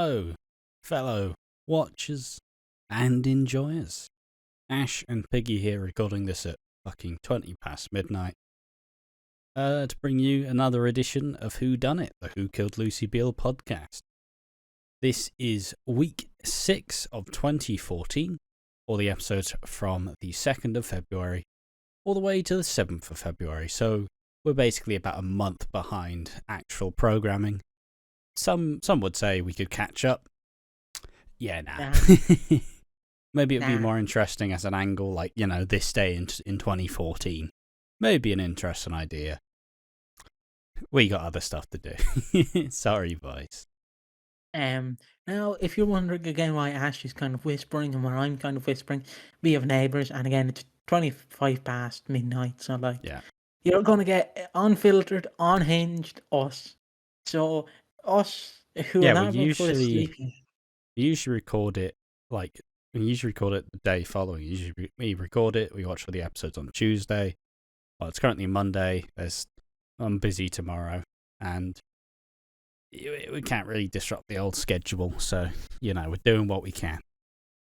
Hello, fellow watchers and enjoyers. Ash and Piggy here recording this at fucking 20 past midnight. To bring you another edition of WHODUNNIT, the Who Killed Lucy Beale podcast. This is week 6 of 2014, all the episodes from the 2nd of February all the way to the 7th of February, so we're basically about a month behind actual programming. Some would say we could catch up. Yeah, nah. Maybe it'd be more interesting as an angle, like, you know, this day in 2014. Maybe an interesting idea. We got other stuff to do. Sorry, boys. Now, if you're wondering again why Ash is kind of whispering and why I'm kind of whispering, we have Neighbours, and again, it's 25 past midnight, so, like, yeah. You're going to get unfiltered, unhinged us. So, us who are not going to usually record it, like, we usually record it the day following. Usually we record it, we watch all the episodes on Tuesday. Well, it's currently Monday. I'm busy tomorrow, and we can't really disrupt the old schedule, so, you know, we're doing what we can.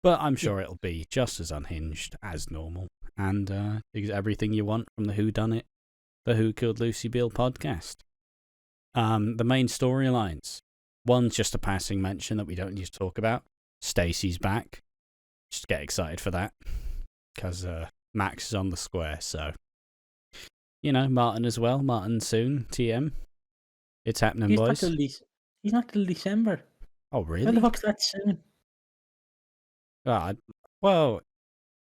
But I'm sure it'll be just as unhinged as normal, and everything you want from the WhoDunnit, the Who Killed Lucy Beale podcast. The main storylines. One's just a passing mention that we don't need to talk about. Stacey's back. Just get excited for that, because Max is on the square, so... You know, Martin as well. Martin soon, TM. It's happening, boys. He's not till December. Oh, really? When the fuck's that soon? Well,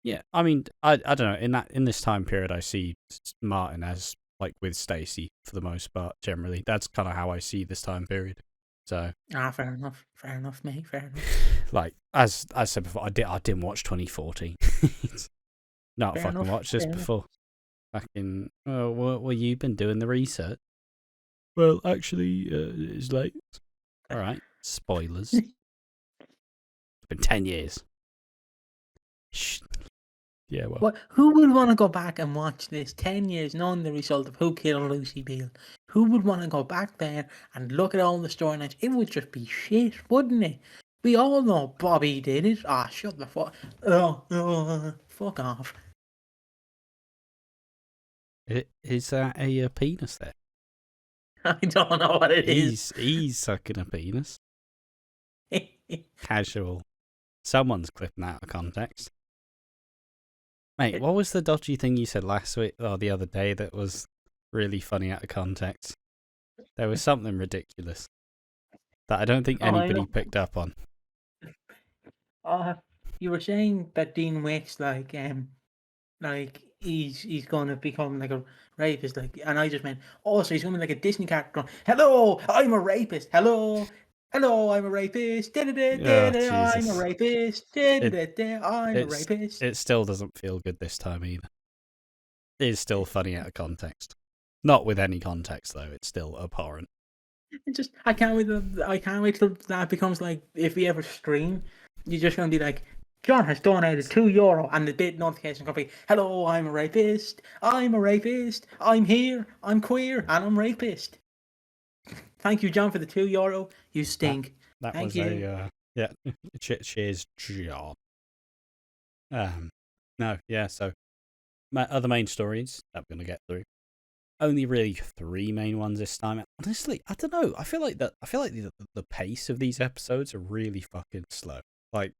yeah. I mean, I don't know. In this time period, I see Martin as, like, with Stacey for the most part. Generally, that's kind of how I see this time period. So. Fair enough, mate. Fair enough. Like, as I said before, I didn't watch 2014. Not fair fucking watched this before. Fucking, well, you've been doing the research. Well, actually, it's late. All right, spoilers. It's been 10 years. Shh. Yeah, well. Who would want to go back and watch this 10 years knowing the result of Who Killed Lucy Beale? Who would want to go back there and look at all the storylines? It would just be shit, wouldn't it? We all know Bobby did it. Shut the fuck. Fuck off. Is that a penis there? I don't know what it is. He's sucking a penis. Casual. Someone's clipping that out of context. Mate, what was the dodgy thing you said last week or the other day that was really funny out of context? There was something ridiculous that I don't think anybody picked up on. You were saying that Dean Wicks, like he's going to become like a rapist, like, and I just meant, so he's going to be like a Disney character going, "Hello, I'm a rapist. Hello, I'm a rapist. I'm a rapist. I'm a rapist." It still doesn't feel good this time either. It is still funny out of context. Not with any context though. It's still abhorrent. I can't wait till that becomes like, if we ever stream, you're just going to be like, "John has donated €2, and the bit notification will be, "Hello, I'm a rapist. I'm here. I'm queer, and I'm rapist. Thank you, John, for the €2. You stink." That Thank was you. Cheers, John. No, yeah. So, my other main stories that we're gonna get through. Only really 3 main ones this time. Honestly, I don't know. I feel like the pace of these episodes are really fucking slow. Like,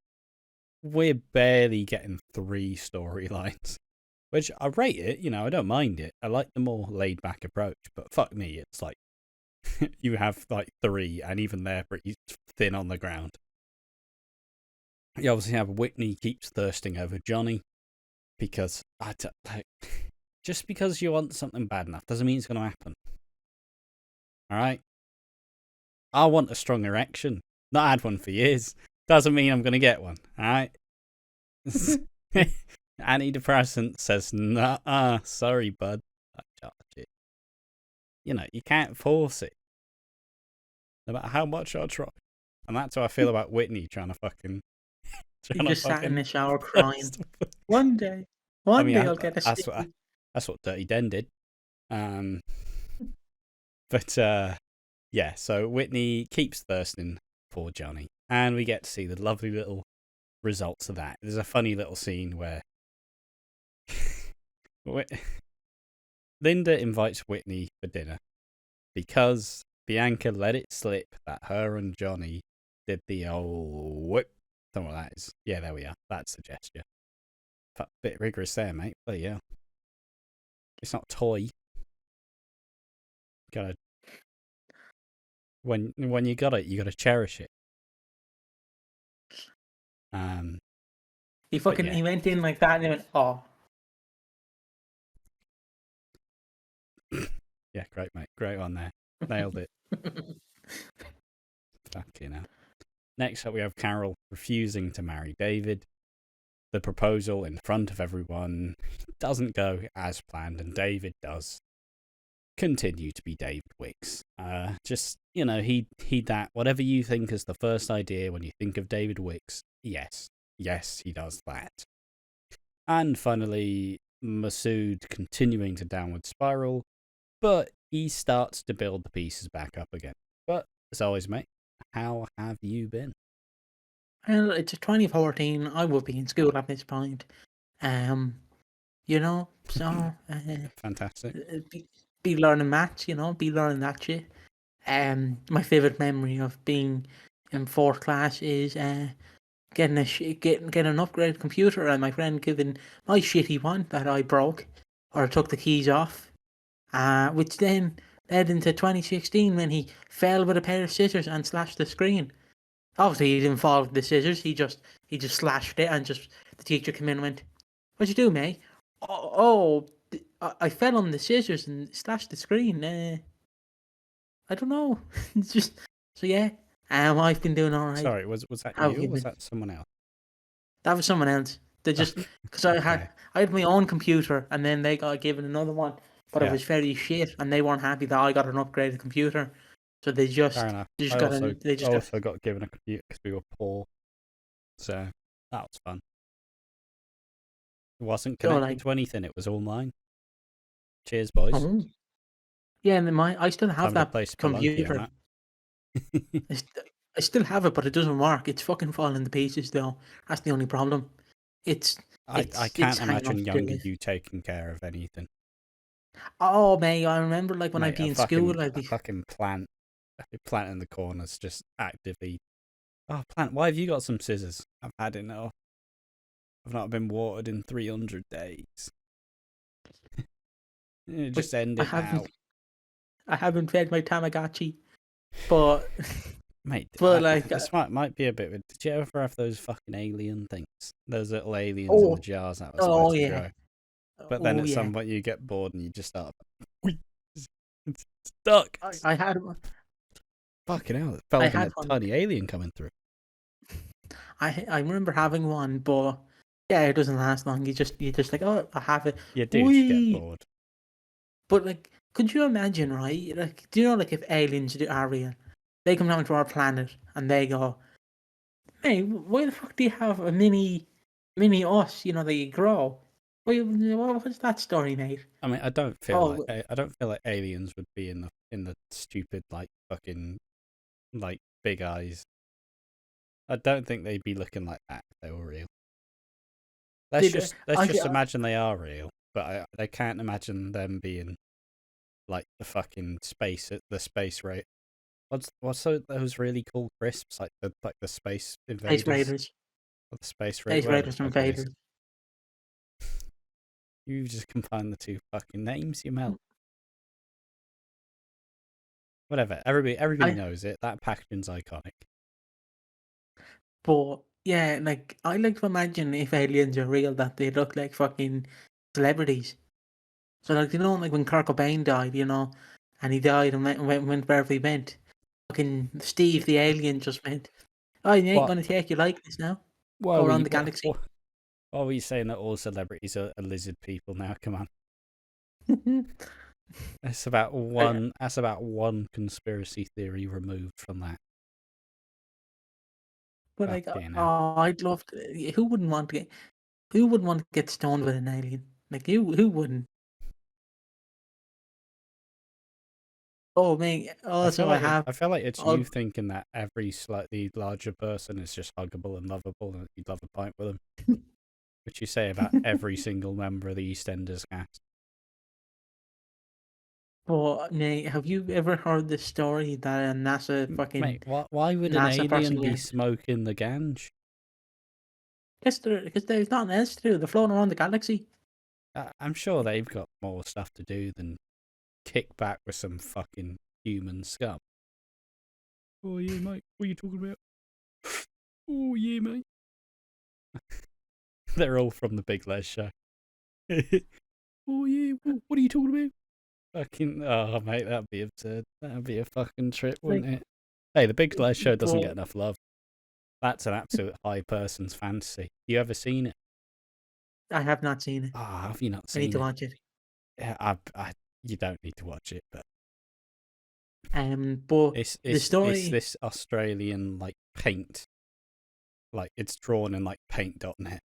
we're barely getting 3 storylines, which I rate it. You know, I don't mind it. I like the more laid back approach. But fuck me, it's like you have like 3, and even they're pretty thin on the ground. You obviously have Whitney keeps thirsting over Johnny because just because you want something bad enough doesn't mean it's going to happen. All right, I want a strong erection. Not had one for years. Doesn't mean I'm going to get one. All right. Antidepressant says, "Nah, sorry, bud." You know, you can't force it. No matter how much I try. And that's how I feel about Whitney trying to fucking... You just sat in the shower crying. One day I'll get a sticky. That's what Dirty Den did. But, yeah, so Whitney keeps thirsting for Johnny. And we get to see the lovely little results of that. There's a funny little scene where Linda invites Whitney for dinner because Bianca let it slip that her and Johnny did the old whip. Don't know what that is. Yeah, there we are. That's the gesture. Bit rigorous there, mate. But yeah. It's not toy. Gotta when you got it, you gotta cherish it. He went in like that and he went, oh. Yeah, great, mate. Great one there. Nailed it. Fucking hell. Next up, we have Carol refusing to marry David. The proposal in front of everyone doesn't go as planned, and David does continue to be David Wicks. Just, heed that. Whatever you think is the first idea when you think of David Wicks, yes, he does that. And finally, Masood continuing to downward spiral, but he starts to build the pieces back up again. But as always, mate, how have you been? Well, it's 2014. I would be in school at this point. So Fantastic. Be learning maths, be learning that shit. My favorite memory of being in fourth class is getting an upgraded computer and my friend giving my shitty one that I broke or took the keys off, which then led into 2016 when he fell with a pair of scissors and slashed the screen. Obviously, he didn't fall with the scissors. He just slashed it, and the teacher came in and went, "What'd you do, mate?" I fell on the scissors and slashed the screen. I don't know. It's just so yeah. I've been doing all right. Sorry, was that you or was that someone else? That was someone else. They just because I had my own computer, and then they got given another one, but it was very shit, and they weren't happy that I got an upgraded computer. So they just, fair enough. They just I got also, they just got given a computer because we were poor, so that was fun. It wasn't connected to anything; it was all mine. Cheers, boys. Oh. Yeah, and I still have that computer. I still have it, but it doesn't work. It's fucking falling to pieces, though. That's the only problem. I can't imagine younger you taking care of anything. Oh, mate, I remember when I'd be in school, I'd be fucking plant in the corners, just actively. Oh, plant! Why have you got some scissors? I've had enough. I've not been watered in 300 days. It just ended now. I haven't fed my Tamagotchi, but mate, this might be a bit. Did you ever have those fucking alien things? Those little aliens in the jars that was supposed to grow. But then at some point you get bored and you just start. It's stuck. I had one. Fucking hell! It felt like a tiny alien coming through. I remember having one, but yeah, it doesn't last long. You just like, oh, I have it. You do get bored. But could you imagine, right? Do you know, if aliens are real, they come down to our planet and they go, "Hey, why the fuck do you have a mini us? That you grow? What's that story, mate?" I mean, I don't feel like aliens would be in the stupid fucking big eyes. I don't think they'd be looking like that if they were real. Let's just imagine they are real, but I can't imagine them being the fucking space rate. What's those really cool crisps the space invaders? Space Raiders. Or the Space Raiders Invaders. You just combine the two fucking names, you melt. Whatever. Everybody knows it. That packaging's iconic. But yeah, I like to imagine if aliens are real that they look like fucking celebrities. So when Kurt Cobain died, and he died and went wherever he went. Fucking Steve the alien just went, "Oh, you ain't gonna take your likeness now." Go around the galaxy. What are you saying that all celebrities are lizard people now? Come on. That's about one conspiracy theory removed from that. But I'd love to. Who wouldn't want to get stoned with an alien? Who wouldn't? Oh, mate. Also, I have. I feel like it's Oh, you thinking that every slightly larger person is just huggable and lovable, and you'd love a pint with them, which you say about every single member of the EastEnders cast. but mate, have you ever heard the story that a Mate, why would an NASA person alien be went? smoking the ganj? Because there's nothing else to do. They're floating around the galaxy. I'm sure they've got more stuff to do than kick back with some fucking human scum. Oh yeah, mate. What are you talking about? Oh yeah, mate. They're all from the Big Les show. Oh yeah, what are you talking about? Fucking, oh mate, that'd be absurd. That'd be a fucking trip, wouldn't Like, it? Hey, the Big Les show doesn't get but enough love. That's an absolute high person's fantasy. You ever seen it? I have not seen it. Ah, have you not I need seen to it? watch it. Yeah, you don't need to watch it, but But the it's story. this Australian like paint, like it's drawn in like paint.net,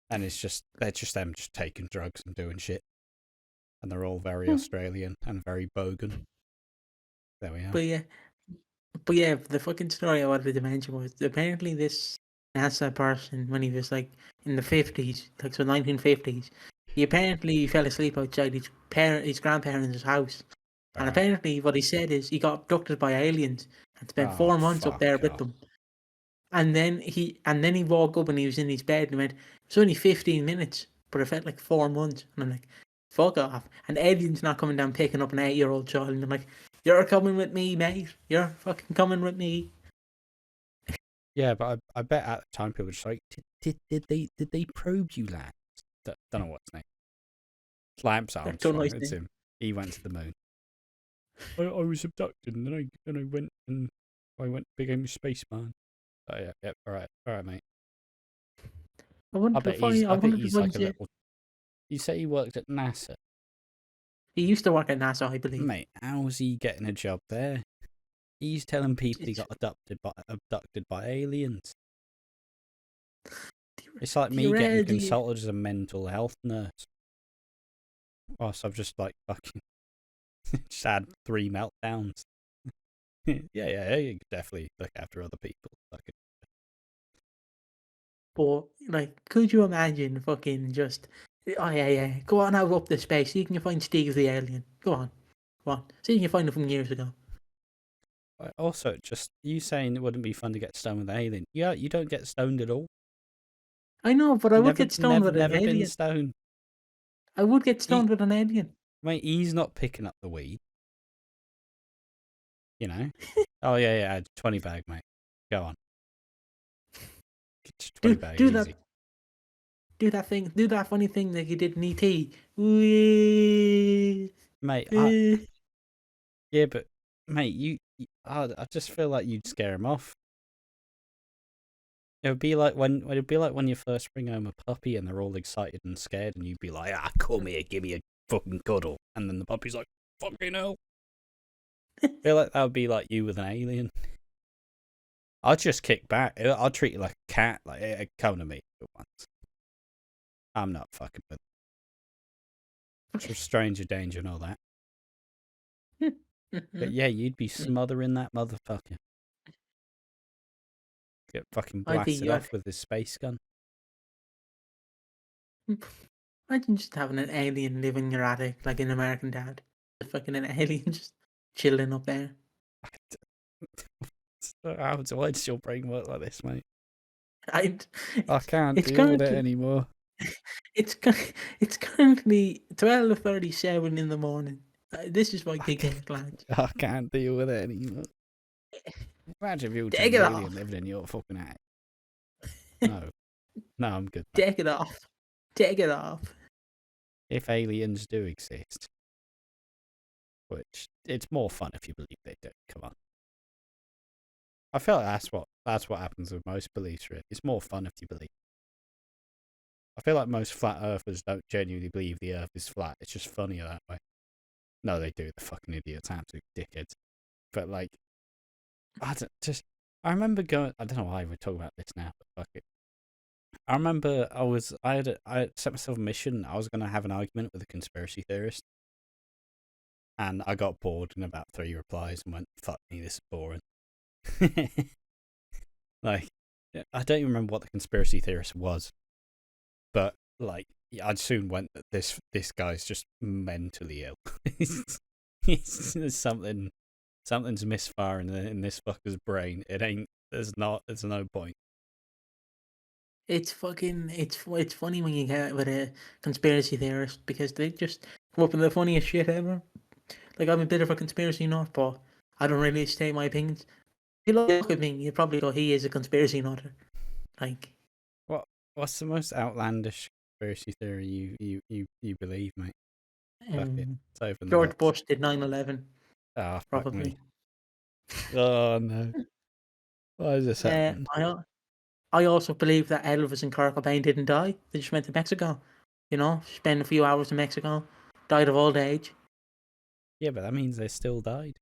and they're just them just taking drugs and doing shit, and they're all very Australian and very bogan. There we are. But yeah, the fucking story I wanted to mention was apparently this NASA person, when he was like in the 50s, like so 1950s, he apparently fell asleep outside his grandparents' house. And Alright. apparently what he said is he got abducted by aliens and spent Oh 4 months up fuck there with off. them. And then he woke up and he was in his bed and went, it's only 15 minutes, but it felt like 4 months. And I'm like, fuck off. And aliens not coming down picking up an 8-year-old child. And I'm like, you're coming with me, mate. You're fucking coming with me. Yeah, but I bet at the time people were just like, did they probe you, lads? Don't know what's his name. Lance I don't know Armstrong. his It's name. him. He went to the moon. I was abducted, and then I went became a spaceman. Oh yeah, all right, mate. I wonder I bet if he's like a he little. You say he worked at NASA, used to work at NASA, I believe. mate. How's he getting a job there? He's telling people he got abducted by aliens. It's like me getting consulted as a mental health nurse. Whilst I've just like fucking just had 3 meltdowns. yeah, you could definitely look after other people. Fucking. But like, could you imagine fucking just, oh yeah, go on out up the space. See if you can find Steve the alien. Go on. See if you can find him from years ago. Also, just you saying it wouldn't be fun to get stoned with an alien. Yeah, you don't get stoned at all. I know, but I would get stoned with an Never been alien. stoned. I would get stoned with an alien. Mate, he's not picking up the weed. You know? Oh yeah, 20 bag, mate. Go on. Get your 20 bag Do easy. that. Do that funny thing that you did in ET. Wee. Mate, yeah, but mate, I just feel like you'd scare him off. It would be like when you first bring home a puppy and they're all excited and scared, and you'd be like, come here, give me a fucking cuddle, and then the puppy's like, fucking hell. I feel like that would be like you with an alien. I'd just kick back. I'll treat you like a cat. Like, hey, come to me for once. I'm not fucking with it. It's stranger danger and all that. But yeah, you'd be smothering that motherfucker. Get fucking blasted off with his space gun. Imagine just having an alien live in your attic, like in American Dad. Fucking an alien just chilling up there. Why does your brain work like this, mate? I can't deal with it anymore. It's currently 12:37 in the morning. This is my big head, lads. I can't deal with it anymore. Imagine if you were an alien living in your fucking attic. No, I'm good. Take it off. If aliens do exist, which it's more fun if you believe they do. Come on. I feel like that's what happens with most beliefs. Really, it's more fun if you believe. I feel like most flat earthers don't genuinely believe the Earth is flat. It's just funnier that way. No, they do. The fucking idiots, absolute dickheads. But like, I remember going. I don't know why we're talking about this now, but fuck it. I remember I had set myself a mission. I was going to have an argument with a conspiracy theorist, And I got bored in about 3 replies and went, fuck me, this is boring. Like, I don't even remember what the conspiracy theorist was, but like, I soon went that this guy's just mentally ill. There's something's misfiring in this fucker's brain. It ain't. There's no point. It's funny when you get with a conspiracy theorist because they just come up with the funniest shit ever. Like, I'm a bit of a conspiracy nut, but I don't really state my opinions. If you look at me, you probably go, he is a conspiracy nutter. Like, what's the most outlandish conspiracy theory you believe, mate? Fuck it. It's over George the Bush did 9/11. Ah, fuck Probably. me. Oh no. Why is this happening? I also believe that Elvis and Kurt Cobain didn't die. They just went to Mexico. You know, spent a few hours in Mexico, died of old age. Yeah, but that means they still died.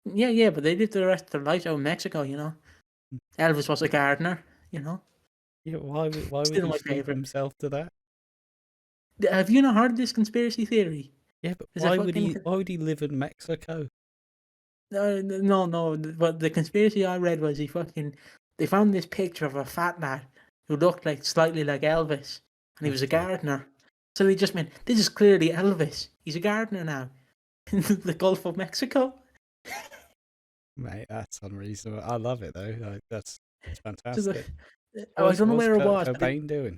Yeah, but they lived the rest of their lives out in Mexico, you know. Elvis was a gardener, you know. Yeah, why would Still he my sleep favourite. himself to that? Have you not heard this conspiracy theory? Yeah, but Is why would he live in Mexico? No. But the conspiracy I read was they found this picture of a fat lad who looked like slightly like Elvis, and he was a gardener. So they just went, this is clearly Elvis. He's a gardener now in the Gulf of Mexico. Mate, that's unreasonable. I love it though. Like, that's fantastic. I don't know where it was. What's Kurt Cobain doing?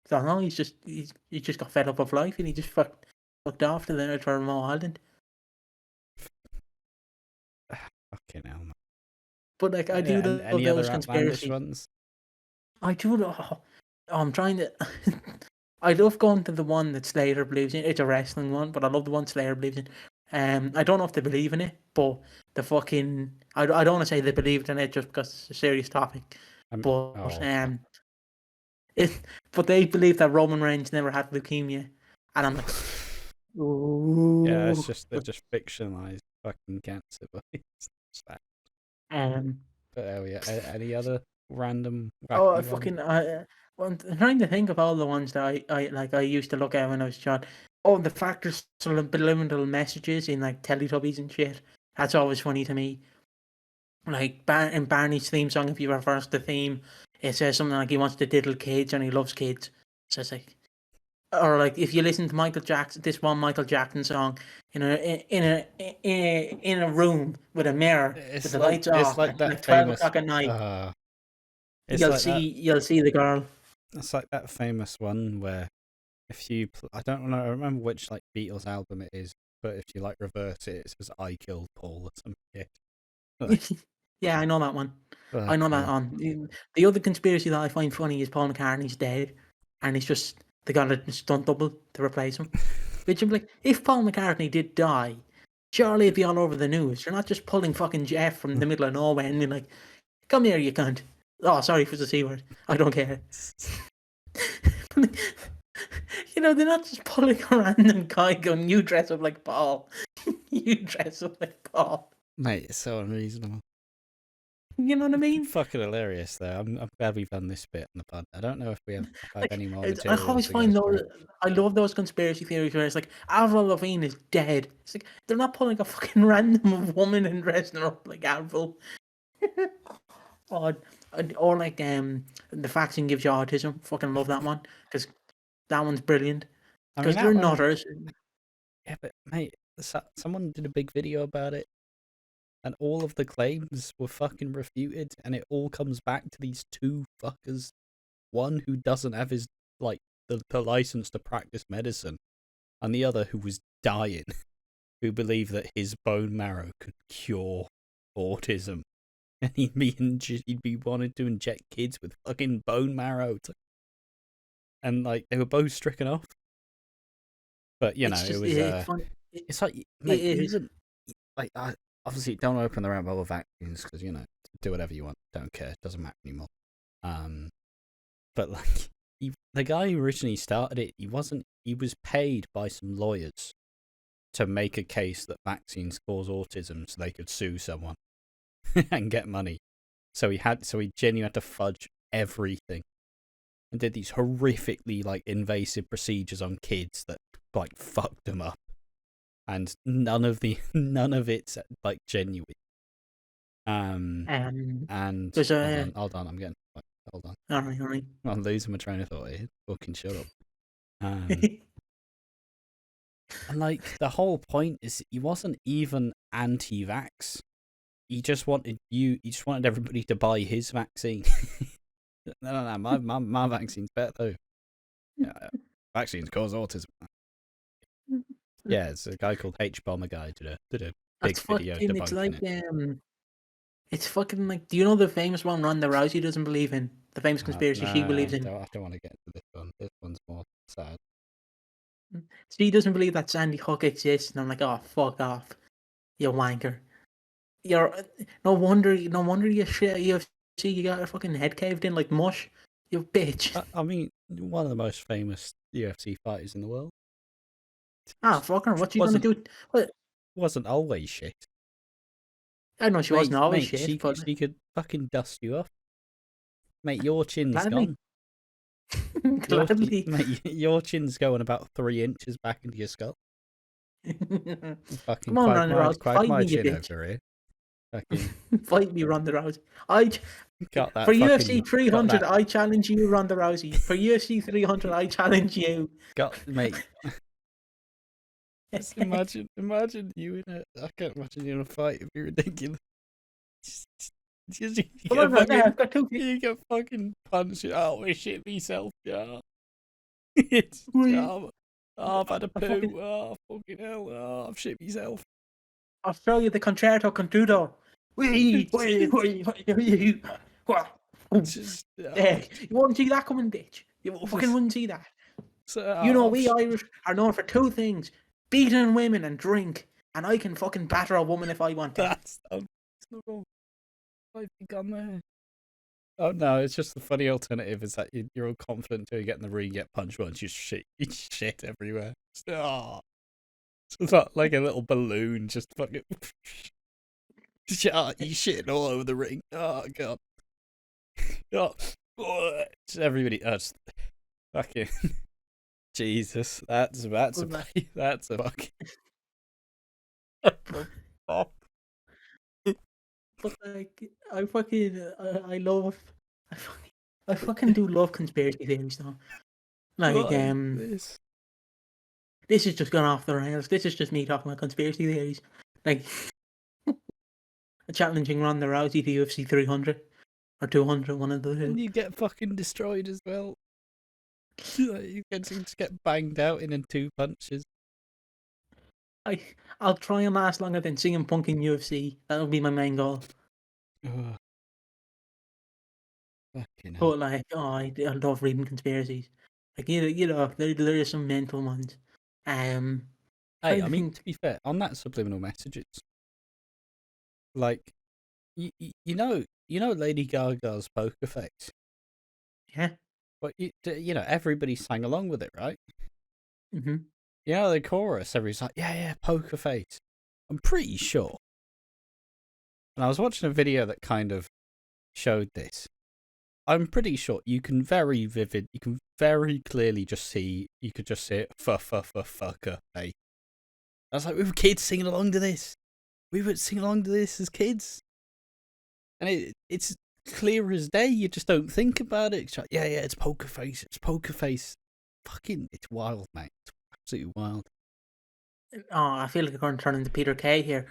I don't know. He just got fed up of life and he just fucked off to the remote island. Fucking hell, man. But like, I do love any those other conspiracy ones. I do. I'm trying to. I love going to the one that Slayer believes in. It's a wrestling one, but I love the one Slayer believes in. I don't know if they believe in it, but the fucking I don't want to say they believed in it just because it's a serious topic. But they believe that Roman Reigns never had leukemia, and I'm like, ooh. Yeah, they're just fictionalized fucking cancer, but it's sad. But yeah, any other random? I'm trying to think of all the ones that I used to look at when I was a child. Oh, the factors subliminal messages in like Teletubbies and shit. That's always funny to me. Like in Barney's theme song, if you reverse the theme, it says something like he wants to diddle kids and he loves kids. So it's like, or like if you listen to this one Michael Jackson song in a room with a mirror with the lights off, it's like that 12 famous o'clock at night. You'll see the girl. It's like that famous one where if you, I don't know, I remember which like Beatles album it is, but if you like reverse it, it says "I killed Paul" or some shit. Yeah, I know that one. I know that one. The other conspiracy that I find funny is Paul McCartney's dead, and it's just they got a stunt double to replace him. Which I'm like, if Paul McCartney did die, surely it'd be all over the news. You're not just pulling fucking Jeff from the middle of nowhere and being like, "Come here, you cunt." Oh, sorry for the C word. I don't care. You know, they're not just pulling a random guy going, "You dress up like Paul." You dress up like Paul. Mate, it's so unreasonable. You know what I mean? Fucking hilarious, though. I'm glad we've done this bit on the pod. I don't know if we have any more material. I always find those. I love those conspiracy theories where it's like Avril Lavigne is dead. It's like they're not pulling a fucking random woman and dressing her up like Avril. Or like the vaccine gives you autism. Fucking love that one because that one's brilliant. Because they're nutters. Yeah, but mate, someone did a big video about it. And all of the claims were fucking refuted, and it all comes back to these two fuckers. One who doesn't have his, like, the license to practice medicine, and the other who was dying, who believed that his bone marrow could cure autism. And he'd be wanting to inject kids with fucking bone marrow. And, like, they were both stricken off. But, you know, it was... It's like, mate, even... Like, obviously, don't open the rabbit hole of vaccines because, you know, do whatever you want. Don't care. It doesn't matter anymore. But, like, the guy who originally started it, he was paid by some lawyers to make a case that vaccines cause autism so they could sue someone and get money. So he genuinely had to fudge everything and did these horrifically, like, invasive procedures on kids that, like, fucked them up. and none of it's like genuine. And there's a hold on, I'm getting hold on. all right. I'm losing my train of thought here. Fucking shut up. And like the whole point is he wasn't even anti-vax. He just wanted everybody to buy his vaccine. No, my vaccine's better though. Vaccines cause autism. Yeah, it's a guy called H Bomber Guy did a big video debunking it's like it. It's fucking like, do you know the famous one Ronda Rousey doesn't believe in? The famous conspiracy she believes in. I don't want to get into this one. This one's more sad. She doesn't believe that Sandy Hook exists, and I'm like, oh, fuck off, you wanker. You're no wonder you shit UFC. You got your fucking head caved in like mush, you bitch. I mean, one of the most famous UFC fighters in the world. Fucker, what you gonna do? What? Wasn't always shit. I know she wasn't always shit, but she could fucking dust you off. Mate, your chin's gladly. gone. Gladly. Mate, your chin's going about 3 inches back into your skull. Fucking come on, Ronda Rousey, quite my chin over here. Fucking fight me, Ronda Rousey. For UFC 300, I challenge you, Ronda Rousey. For UFC 300, I challenge you. Mate. Just imagine you in I can't imagine you in a fight. It'd be ridiculous. You get fucking punched. Oh, I shit myself, yeah. I've had a poo. Oh, fucking hell. Oh, I've shit myself. I'll show you the concerto con judo. You won't see that coming, bitch. You fucking wouldn't see that. We Irish are known for 2 things: beating women and drink. And I can fucking batter a woman if I want to. That's not wrong. I think on there. Oh no, it's just the funny alternative is that you're all confident until you get in the ring, get punched once, you shit everywhere. Oh. It's like a little balloon, just fucking. You shitting all over the ring. Oh god. Just everybody. Just fucking. Jesus, that's a fucking. But like, I fucking do love conspiracy theories though. Like, this is just gone off the rails. This is just me talking about conspiracy theories. Like, challenging Ronda Rousey to UFC 300 or 200, one of the two. And you get fucking destroyed as well. You just get banged out in 2 punches. I'll try and last longer than CM Punk in UFC. That'll be my main goal. But like, I love reading conspiracies. Like, you know, there are some mental ones. Hey, I mean, to be fair, on that subliminal messages, like, you know, Lady Gaga's poker face. Yeah. But you know, everybody sang along with it, right? Mm-hmm. You know, the chorus, everybody's like, yeah, poker face. I'm pretty sure. And I was watching a video that kind of showed this. I'm pretty sure you can very clearly just see, you could just see it, fucker, hey. I was like, we were kids singing along to this. We were singing along to this as kids. And it's clear as day, you just don't think about it. It's like, yeah, it's poker face. Fucking, it's wild, mate. It's absolutely wild. Oh, I feel like I'm going to turn into Peter Kay here.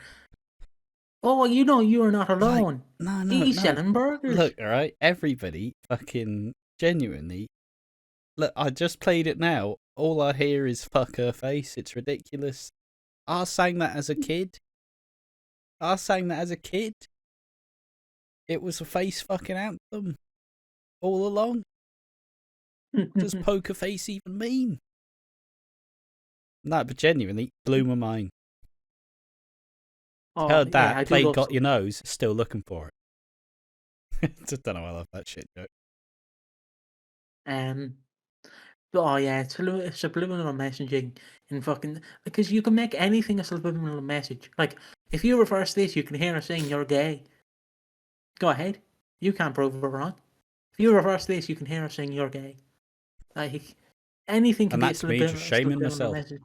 Oh, you know you are not alone. Like, He's selling burgers. Look, alright, everybody fucking genuinely. Look, I just played it now. All I hear is fuck her face. It's ridiculous. I sang that as a kid. It was a face fucking anthem. All along. Does poker face even mean? No, but genuinely blew my mind. Oh, heard that, yeah, played Got Your Nose, still looking for it. Just don't know why I love that shit joke. Oh yeah, it's subliminal messaging in fucking, because you can make anything a subliminal message. Like, if you reverse this, you can hear us saying you're gay. Go ahead. You can't prove we're wrong. If you reverse this, you can hear us saying you're gay. Like, anything can and be a that's me just shaming myself. message.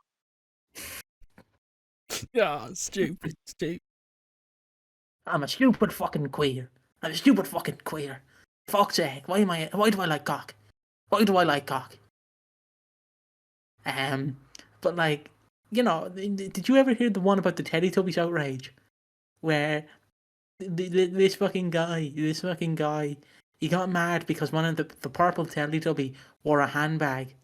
Yeah, stupid. I'm a stupid fucking queer. I'm a stupid fucking queer. Fuck's sake, why do I like cock? Why do I like cock? But like, did you ever hear the one about the Teletubbies outrage? Where this fucking guy, he got mad because one of the purple Teletubby wore a handbag.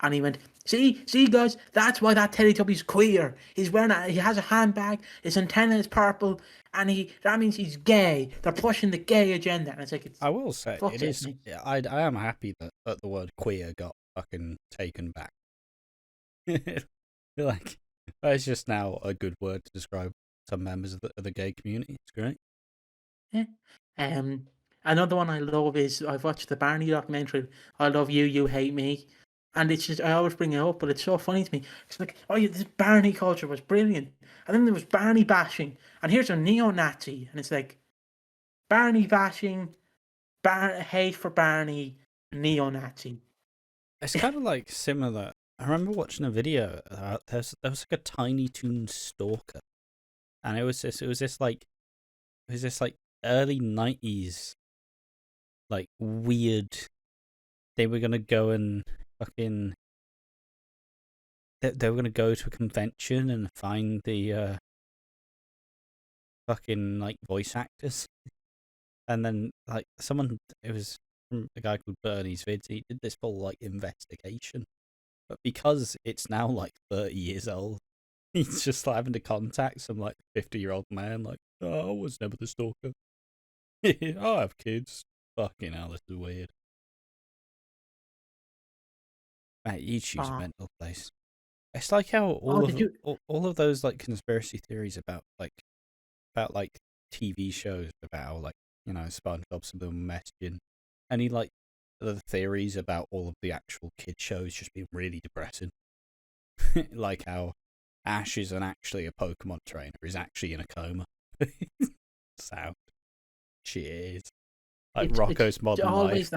And he went, see guys, that's why that Teletubby's queer. He has a handbag, his antenna is purple, and that means he's gay. They're pushing the gay agenda. And it's like, I will say, it is. I am happy that the word queer got fucking taken back. Like, it's just now a good word to describe some members of the gay community. It's great. Yeah. Another one I love is, I've watched the Barney documentary, I Love You, You Hate Me. And it's just, I always bring it up, but it's so funny to me. It's like, oh yeah, this Barney culture was brilliant. And then there was Barney bashing. And here's a neo-Nazi. And it's like, Barney bashing, hate for Barney, neo-Nazi. It's kind of like similar. I remember watching a video. There was like a Tiny Toon stalker. And it was this like early 90s, like, weird. They were going to go and fucking, they were going to go to a convention and find the fucking, like, voice actors. And then, like, it was from a guy called Bernie's Vids, he did this full, like, investigation. But because it's now, like, 30 years old, he's just like, having to contact some, like, 50-year-old man, like, oh, I was never the stalker. I have kids. Fucking hell, this is weird. Mate, YouTube's a mental place. It's like how all of those, like, conspiracy theories about TV shows about how, like, SpongeBob subliminal messaging, any, like, the theories about all of the actual kid shows just being really depressing. Like how Ash isn't actually a Pokemon trainer, he's actually in a coma. Sound. She is. Like Rocco's Modern Life,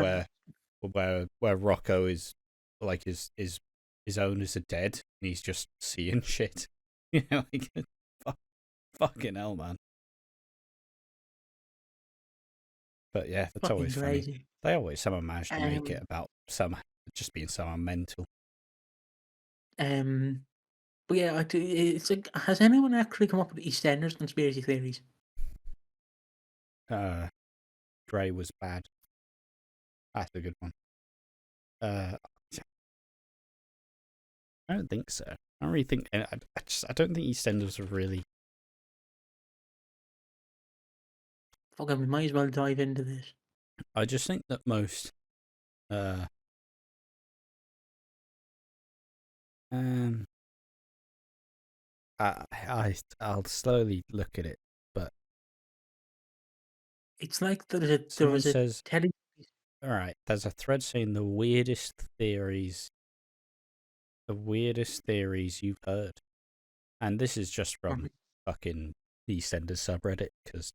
where Rocco is, like, his owners are dead and he's just seeing shit. Like, fucking hell, man. But yeah, that's fucking always crazy. Funny. They always somehow manage to make it about just being somehow mental. But yeah, it's like, has anyone actually come up with EastEnders conspiracy theories? Dre was bad. That's a good one. I don't think so. I don't really think. I don't think EastEnders are really. Fucking, we might as well dive into this. I just think that most. I'll slowly look at it, but it's like there was a all right, there's a thread saying the weirdest theories you've heard, and this is just from fucking the EastEnders subreddit, because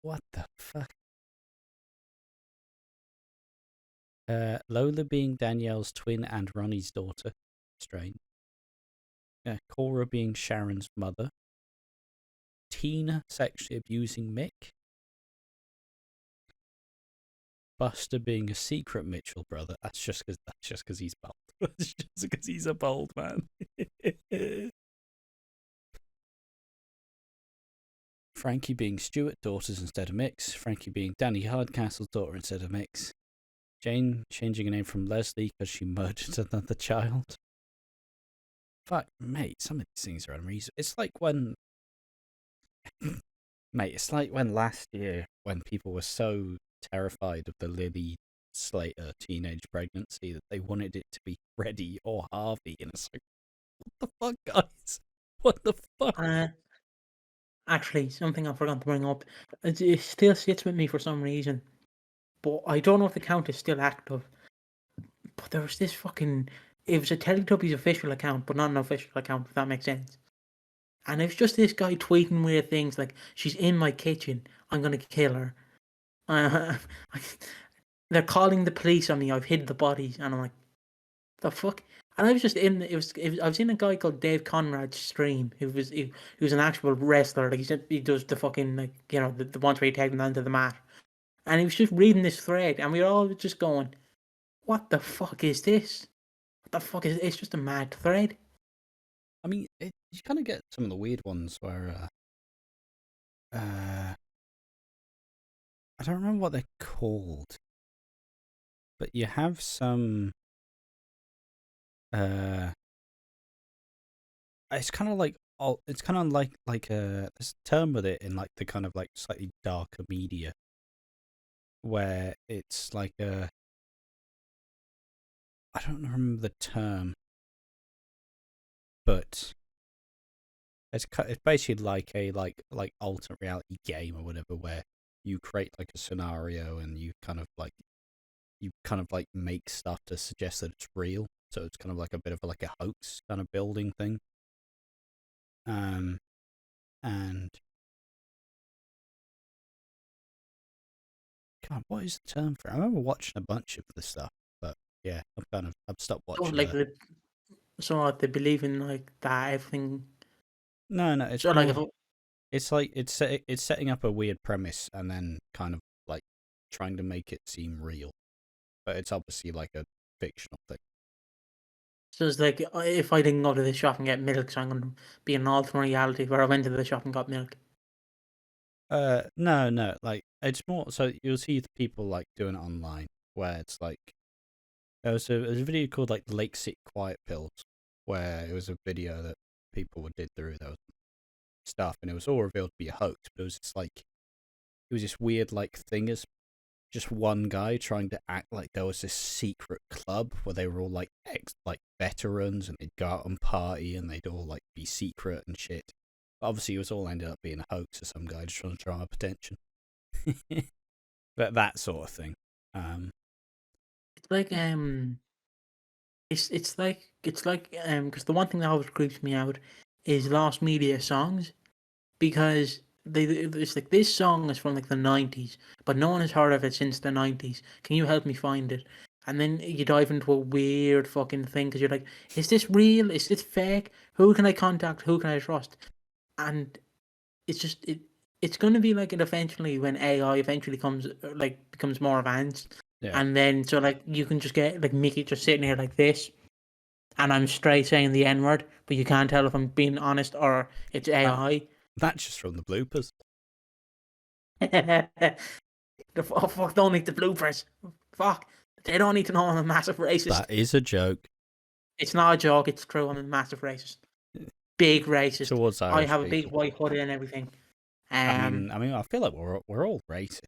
what the fuck. Lola being Danielle's twin and Ronnie's daughter. Strange. Cora being Sharon's mother. Tina sexually abusing Mick. Buster being a secret Mitchell brother. That's just because he's bold. That's just because he's a bold man. Frankie being Stuart daughters instead of Mick's. Frankie being Danny Hardcastle's daughter instead of Mick's. Jane changing her name from Leslie because she murdered another child. Fuck, mate, some of these things are unreasonable. It's like when... Mate, it's like when last year, when people were so terrified of the Lily Slater teenage pregnancy that they wanted it to be Freddie or Harvey, and it's like, what the fuck, guys? What the fuck? Actually, something I forgot to bring up. It still sits with me for some reason. But I don't know if the account is still active. But there was this fucking... It was a Teletubbies official account, but not an official account, if that makes sense. And it was just this guy tweeting weird things like, she's in my kitchen, I'm going to kill her. They're calling the police on me, I've hid the bodies. And I'm like, the fuck? And I was just in I've seen a guy called Dave Conrad stream who was an actual wrestler. Like he does the fucking like the ones where you take them down to the mat. And he was just reading this thread, and we were all just going, "What the fuck is this? What the fuck is it's just a mad thread." I mean, you kind of get some of the weird ones where I don't remember what they're called, but you have some it's kind of like there's a term with it in like the kind of like slightly darker media where it's like I don't remember the term, but it's basically like a like alternate reality game or whatever, where you create like a scenario and you kind of like make stuff to suggest that it's real. So it's kind of like a bit of like a hoax kind of building thing. And God, what is the term for it? I remember watching a bunch of the stuff, but yeah, I've stopped watching. So they believe in like that everything. No, it's So more, it's like it's setting up a weird premise and then kind of like trying to make it seem real, but it's obviously like a fictional thing. So it's like if I didn't go to the shop and get milk, so I'm going to be in an alternate reality where I went to the shop and got milk. No, like it's more so you'll see people like doing it online where it's like there was a video called like Lake City Quiet Pills where it was a video that people did through those stuff and it was all revealed to be a hoax, but it was just like it was this weird like thing as just one guy trying to act like there was this secret club where they were all like veterans and they'd go out and party and they'd all like be secret and shit. But obviously, it was all ended up being a hoax of some guy just trying to draw up attention. But that sort of thing. It's like it's like because the one thing that always creeps me out is lost media songs, because it's like this song is from like the 90s, but no one has heard of it since the 90s. Can you help me find it? And then you dive into a weird fucking thing because you're like, is this real? Is this fake? Who can I contact? Who can I trust? And it's just it's going to be like it eventually when AI eventually becomes more advanced. Yeah. And then so like you can just get like Mickey just sitting here like this, and I'm straight saying the N-word, but you can't tell if I'm being honest or it's AI. That's just from the bloopers. Oh, fuck, don't need the bloopers. Fuck. They don't need to know I'm a massive racist. That is a joke. It's not a joke, it's true. I'm a massive racist. Big racist. Towards Irish I have a people. big white hoodie and everything. I mean, I feel like we're all racist.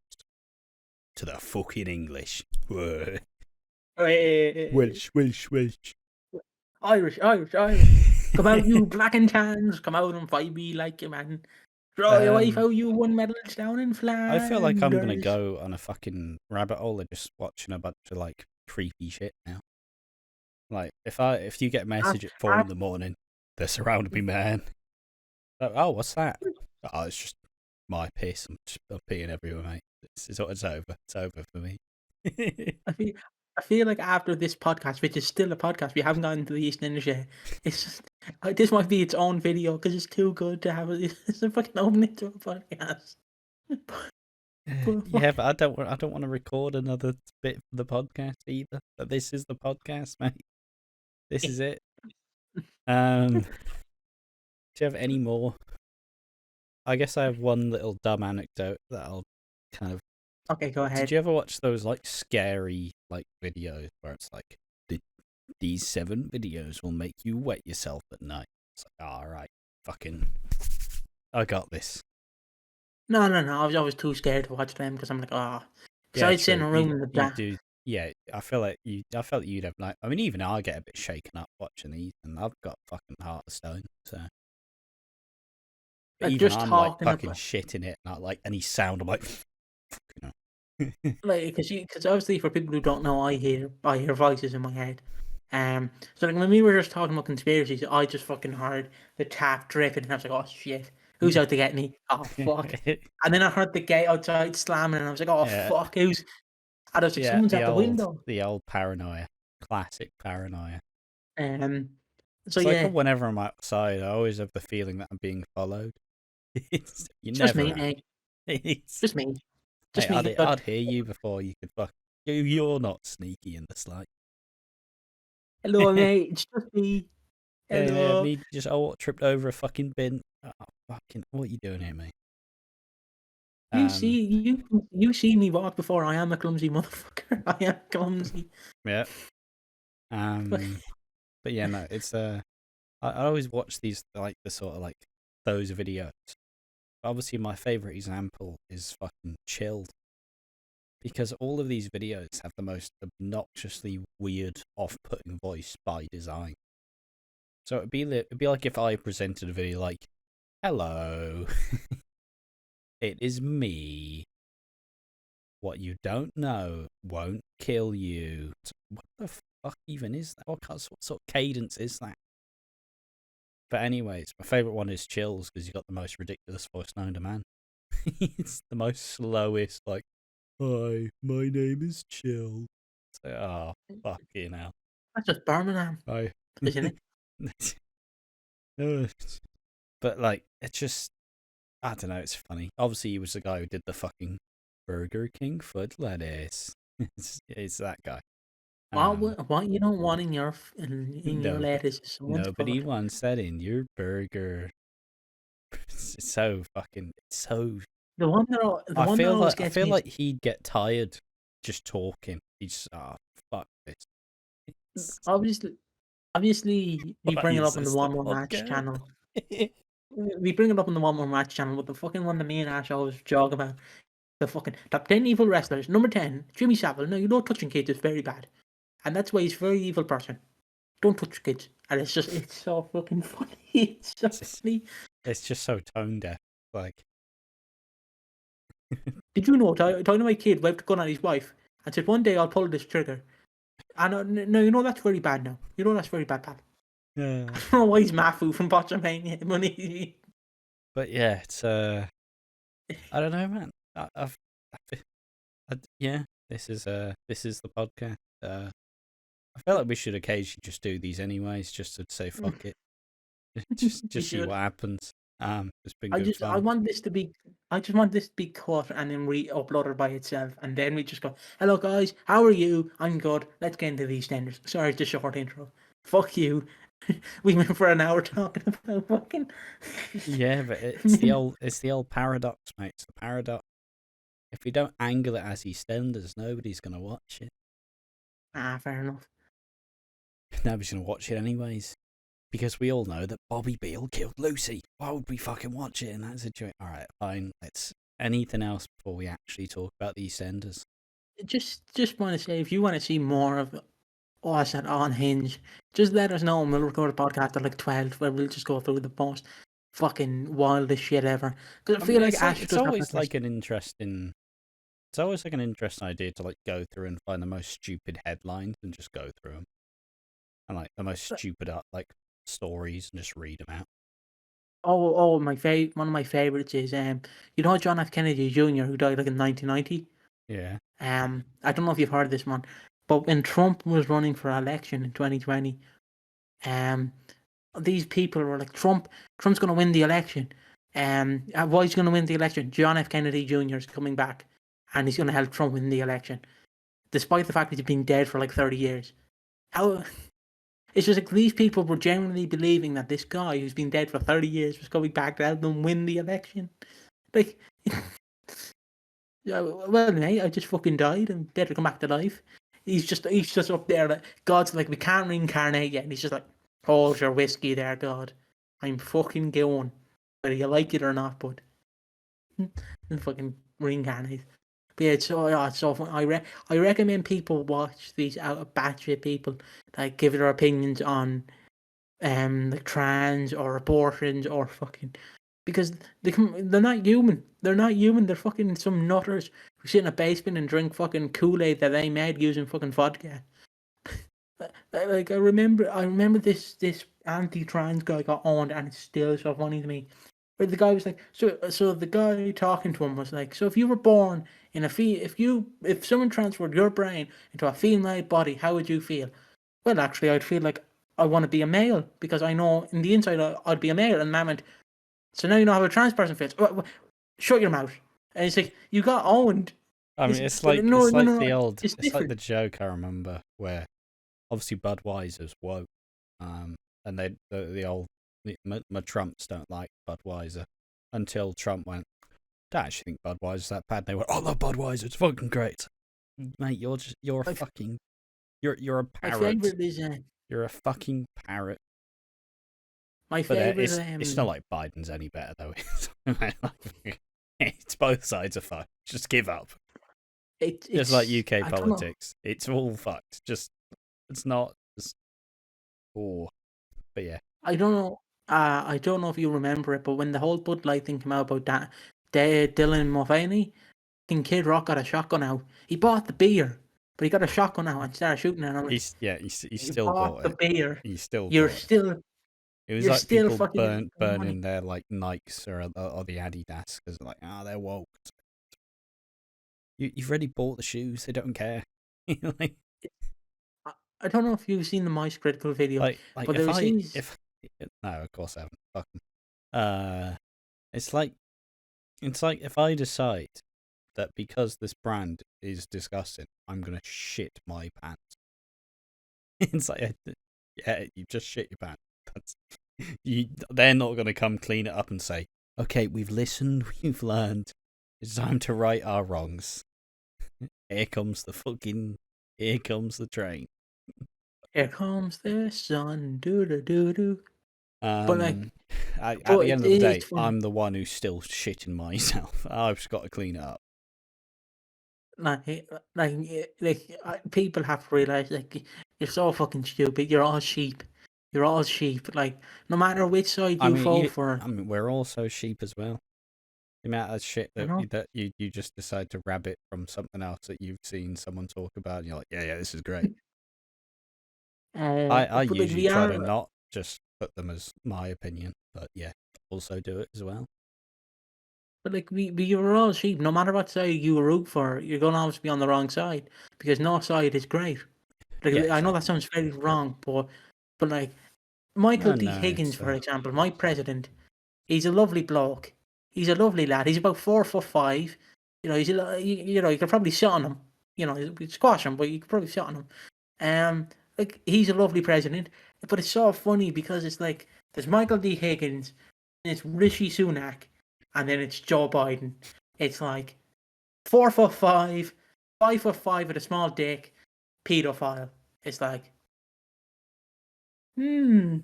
To the fucking English. Welsh. Irish. Come out, you black and tans. Come out and fight me like a man. Throw your wife out, you won medals down in Flanders. I feel like I'm going to go on a fucking rabbit hole of just watching a bunch of like creepy shit now. Like, if you get a message at 4 in the morning, they're surrounding me, man. Oh, what's that? Oh, it's just my piss. I'm peeing everywhere, mate. It's over. It's over for me. I feel like after this podcast, which is still a podcast, we haven't gotten to the EastEnders yet. It's just this might be its own video because it's too good to have it. It's a fucking open it to a podcast. Yeah, but I don't want to record another bit for the podcast either. But this is the podcast, mate. This is it. Do you have any more? I guess I have one little dumb anecdote that I'll kind of. Okay, go ahead. Did you ever watch those like scary like videos where it's like these 7 videos will make you wet yourself at night? It's like, all right, fucking, I got this. No. I was too scared to watch them because I'm like, because I'd sit in a room in the dark. Yeah, I felt like you'd have like. I mean, even I get a bit shaken up watching these, and I've got fucking heart of stone. So, but like, even just I'm like fucking about... shit in it, not like any sound. I'm like, fucking like, because obviously for people who don't know, I hear voices in my head. So like when we were just talking about conspiracies, I just fucking heard the tap dripping, and I was like, oh shit, who's out to get me? Oh fuck! And then I heard the gate outside slamming, and I was like, oh fuck, who's? And I was like, someone's at the window. The old paranoia, classic paranoia. So It's like yeah, whenever I'm outside, I always have the feeling that I'm being followed. You just never me, are. mate. It's, Just me. hey, Just me. I'd hear you before you could fuck. You're not sneaky in the slightest. Hello, mate. It's just me. Yeah, Hello. me just tripped over a fucking bin. Oh, fucking, what are you doing here, mate? You see me walk before. I am a clumsy motherfucker. I am clumsy. Yeah. But yeah, no, it's I always watch these like the sort of like those videos. Obviously, my favorite example is fucking Chilled, because all of these videos have the most obnoxiously weird, off-putting voice by design. So it'd be like if I presented a video like, "Hello, it is me. What you don't know won't kill you." What the fuck even is that? What sort of cadence is that? But anyways, my favourite one is Chills, because you got the most ridiculous voice known to man. It's the most slowest, like, "Hi, my name is Chill." It's like, oh, fucking hell. That's just Birmingham, Hi. isn't it? But, like, it's just, I don't know, it's funny. Obviously, he was the guy who did the fucking Burger King foot lettuce. It's that guy. What you don't want in your No, lettuce is someone's nobody foot. wants that in your burger. It's so fucking, it's so. The one that always I gets feel me like he'd get tired just talking. He's fuck this. is obviously we Why bring it is up on the this the One More Match podcast? channel. We bring it up on the One More Match channel, but the fucking one that me and Ash always jog about, the fucking top 10 evil wrestlers. Number 10, Jimmy Savile. No, you know touching kids is very bad, and that's why he's a very evil person. Don't touch kids, and it's so fucking funny. It's so funny. It's just so tone deaf. Like, Did you know Dynamite Kid waved a gun at his wife and said, "One day I'll pull this trigger." And no, you know that's very bad now. You know that's very bad, pal. yeah. I don't know why he's Mafu from Botchamania money. But yeah, it's I don't know, man. Yeah, this is the podcast. I feel like we should occasionally just do these anyways, just to say fuck it, just We see what should. happens. It's been I good just fun. want this to be cut and then re-uploaded by itself, and then we just go, "Hello guys, how are you? I'm good. Let's get into these standards." Sorry, it's a short intro. Fuck you. We went for an hour talking about fucking. Yeah, but it's the old paradox, mate. It's the paradox. If we don't angle it as EastEnders, nobody's gonna watch it. Fair enough. Nobody's gonna watch it anyways, because we all know that Bobby Beale killed Lucy. Why would we fucking watch it in that situation? All right, fine. Let's. Anything else before we actually talk about the EastEnders? Just want to say, if you want to see more of us at On Hinge, just let us know and we'll record a podcast at like 12 where we'll just go through the most fucking wildest shit ever. Because I feel like Ash it's does have always like an interesting. It's always like an interesting idea to like go through and find the most stupid headlines and just go through them, and like the most stupid like stories and just read them out. Oh, one of my favorites is you know John F. Kennedy Jr. who died like in 1990. Yeah. I don't know if you've heard of this one, but when Trump was running for election in 2020, these people were like, Trump's going to win the election. Why he's going to win the election? John F. Kennedy Jr. is coming back, and he's going to help Trump win the election, despite the fact that he's been dead for like 30 years. How? It's just like these people were genuinely believing that this guy who's been dead for 30 years was coming back to help them win the election. Like, well, mate, I just fucking died. I'm dead to come back to life. He's just up there. Like, God's like, we can't reincarnate yet. And he's just like, hold your whiskey there, God. I'm fucking going. Whether you like it or not, but and fucking reincarnate. But yeah, it's so fun. I recommend people watch these out of batshit people, like give their opinions on like trans or abortions or fucking, because they're not human. They're not human. They're fucking some nutters who sit in a basement and drink fucking Kool-Aid that they made using fucking vodka. Like I remember this anti-trans guy got on, and it's still so funny to me. Where the guy was like, so the guy talking to him was like, so if you were born in if someone transferred your brain into a female body, how would you feel? Well, actually, I'd feel like I want to be a male because I know in the inside I'd be a male. And Mum went, so now you know how a trans person feels. Shut your mouth. And it's like, you got owned. I mean, it's But like no, it's it's like different. the joke I remember where obviously Budweiser's woke, and the old my Trumps don't like Budweiser until Trump went, I don't actually think Budweiser's that bad. They went, I love Budweiser, it's fucking great, mate. You're a fucking you're a My parrot. favorite is You're a fucking parrot. my But favorite. it's not like Biden's any better though. It's both sides are fucked. Just give up. It's Just like UK I don't know. politics, it's all fucked. It's not. Oh, but yeah. I don't know. I don't know if you remember it, but when the whole Bud Light thing came out about that, Dylan Mulvaney, I think Kid Rock got a shotgun out. He bought the beer, but he got a shotgun out and started shooting it. And I'm like, He you still bought the it. beer. He still You're bought it. still. It was You're like still people fucking burning their like Nikes or the Adidas because like they're woke. You've already bought the shoes. They don't care. Like, I don't know if you've seen the Mice Critical video, like but there was these. No, of course I haven't. Fuck 'em. It's like if I decide that because this brand is disgusting, I'm gonna shit my pants. It's like, yeah, you just shit your pants. They're not gonna come clean it up and say, okay, we've listened, we've learned. It's time to right our wrongs. Here comes the train. Here comes the sun, doo doo doo doo. But like, at the end of the day, funny. I'm the one who's still shitting myself. I've just got to clean it up. People have to realize, like, you're so fucking stupid. You're all sheep. You're all sheep. Like, no matter which side you fall for. I mean, we're also sheep as well. The amount of shit that you just decide to rabbit from something else that you've seen someone talk about, and you're like, yeah, this is great. I usually try to not just put them as my opinion, but yeah, also do it as well. But like, we are all sheep. No matter what side you root for, you're going to always be on the wrong side because no side is great. Like, Yeah, I know that sounds very wrong, but like Michael D. Higgins, for example, my president, he's a lovely bloke. He's a lovely lad. He's about 4'5". You know, you could probably sit on him. You know, you squash him, but you could probably sit on him. Like, he's a lovely president, but it's so funny because it's like there's Michael D. Higgins, and it's Rishi Sunak, and then it's Joe Biden. It's like 4'5", 5'5" with a small dick, pedophile. It's like, I'm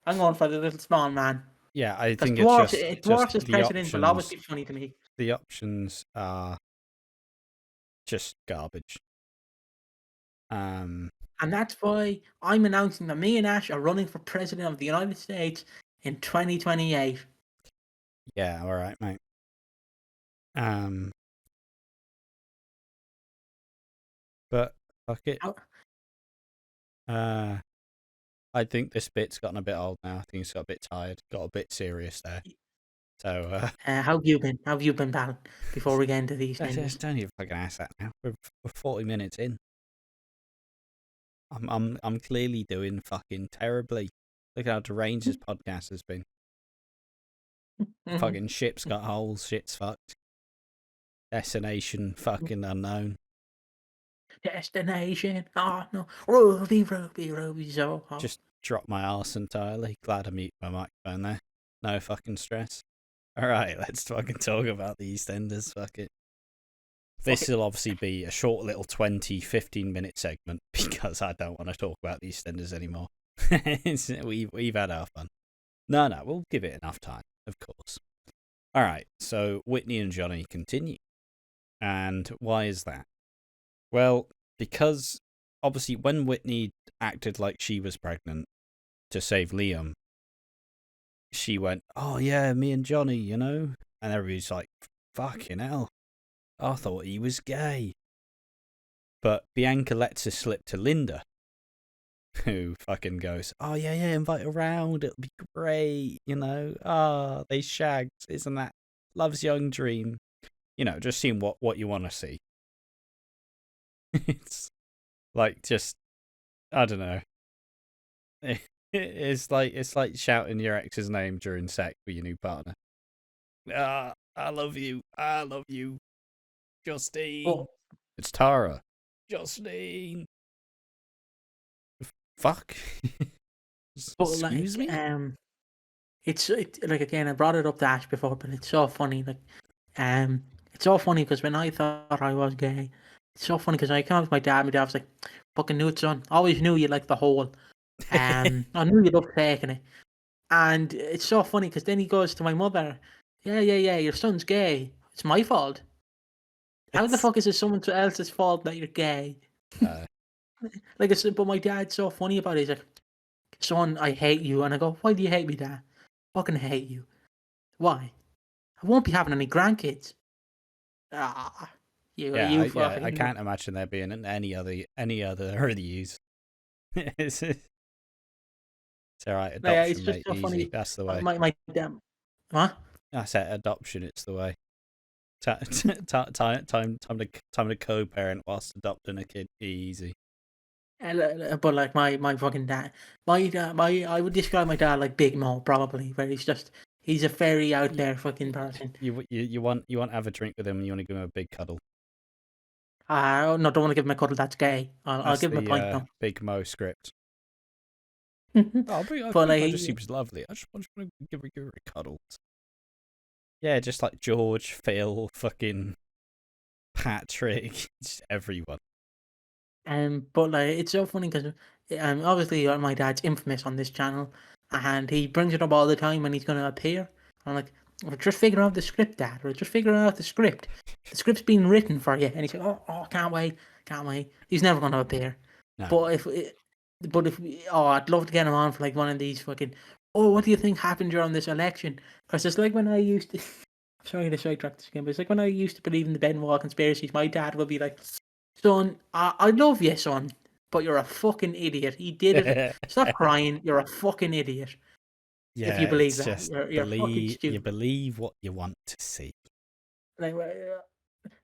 going for the little small man. Yeah, I think it's dwarfs as the president will always options. be funny to me. The options are just garbage. And that's why I'm announcing that me and Ash are running for president of the United States in 2028. Yeah, all right, mate. But fuck it. I think this bit's gotten a bit old now. I think it's got a bit tired, got a bit serious there. So, how have you been? How have you been, pal? Before we get into these things, don't even fucking ask that now. We're 40 minutes in. I'm clearly doing fucking terribly. Look how deranged this podcast has been. Fucking ship's got holes. Shit's fucked. Destination fucking unknown. Destination. Oh no, Ruby, so hot. Just dropped my arse entirely. Glad I muted my microphone there. No fucking stress. Alright, let's fucking talk about the EastEnders. Fuck it. This will obviously be a short little 15 minute segment because I don't want to talk about the EastEnders anymore. We've had our fun. No, we'll give it enough time, of course. Alright, so Whitney and Johnny continue. And why is that? Well, because obviously when Whitney acted like she was pregnant to save Liam, she went, oh yeah, me and Johnny, you know? And everybody's like, fucking hell, I thought he was gay. But Bianca lets it slip to Linda, who fucking goes, oh yeah, invite around, it'll be great, you know? They shagged, isn't that love's young dream? You know, just seeing what you want to see. It's like, just, I don't know. It's like shouting your ex's name during sex with your new partner. Ah, I love you. I love you. Justine. But, It's Tara. Justine. Fuck. Excuse me? it's like, again, I brought it up to Ash before, but it's so funny. Like, it's so funny because when I thought I was gay, it's so funny because I came up with my dad. My dad was like, "Fucking knew it, son. Always knew you liked the whole." I knew you loved taking it, and it's so funny because then he goes to my mother, "Yeah, your son's gay. It's my fault. How the fuck is it someone else's fault that you're gay?" Like I said, but my dad's so funny about it. He's like, "Son, I hate you," and I go, "Why do you hate me, Dad? Fucking hate you. Why? I won't be having any grandkids." Ah, you fucking. I can't imagine there being any other reviews. It's alright, adoption, It's just mate, so easy. funny. That's the way. My dad, what? I said adoption. It's the way. Time to co-parent whilst adopting a kid. Easy. But like my fucking dad, I would describe my dad like Big Mo, probably, where he's a very out there fucking person. You want to have a drink with him and you want to give him a big cuddle. No, don't want to give him a cuddle. That's gay. I'll give him a pint though. Big Mo script. I just seems lovely. I just want to give her a cuddle. Yeah, just like George, Phil, fucking Patrick, just everyone. But like, it's so funny because obviously my dad's infamous on this channel, and he brings it up all the time when he's going to appear. I'm like, "We're just figuring out the script, Dad. We're just figuring out the script. The script's being written for you." And he's like, "Oh, can't wait. He's never going to appear." No. But if I'd love to get him on for like one of these fucking. Oh, what do you think happened during this election? Because it's like when I used to. I'm sorry to sidetrack this again, but it's like when I used to believe in the Benoit conspiracies. My dad would be like, "Son, I love you, son, but you're a fucking idiot. He did it. Stop crying. You're a fucking idiot." Yeah, if you believe it's that, just you're fucking stupid. You believe what you want to see. Like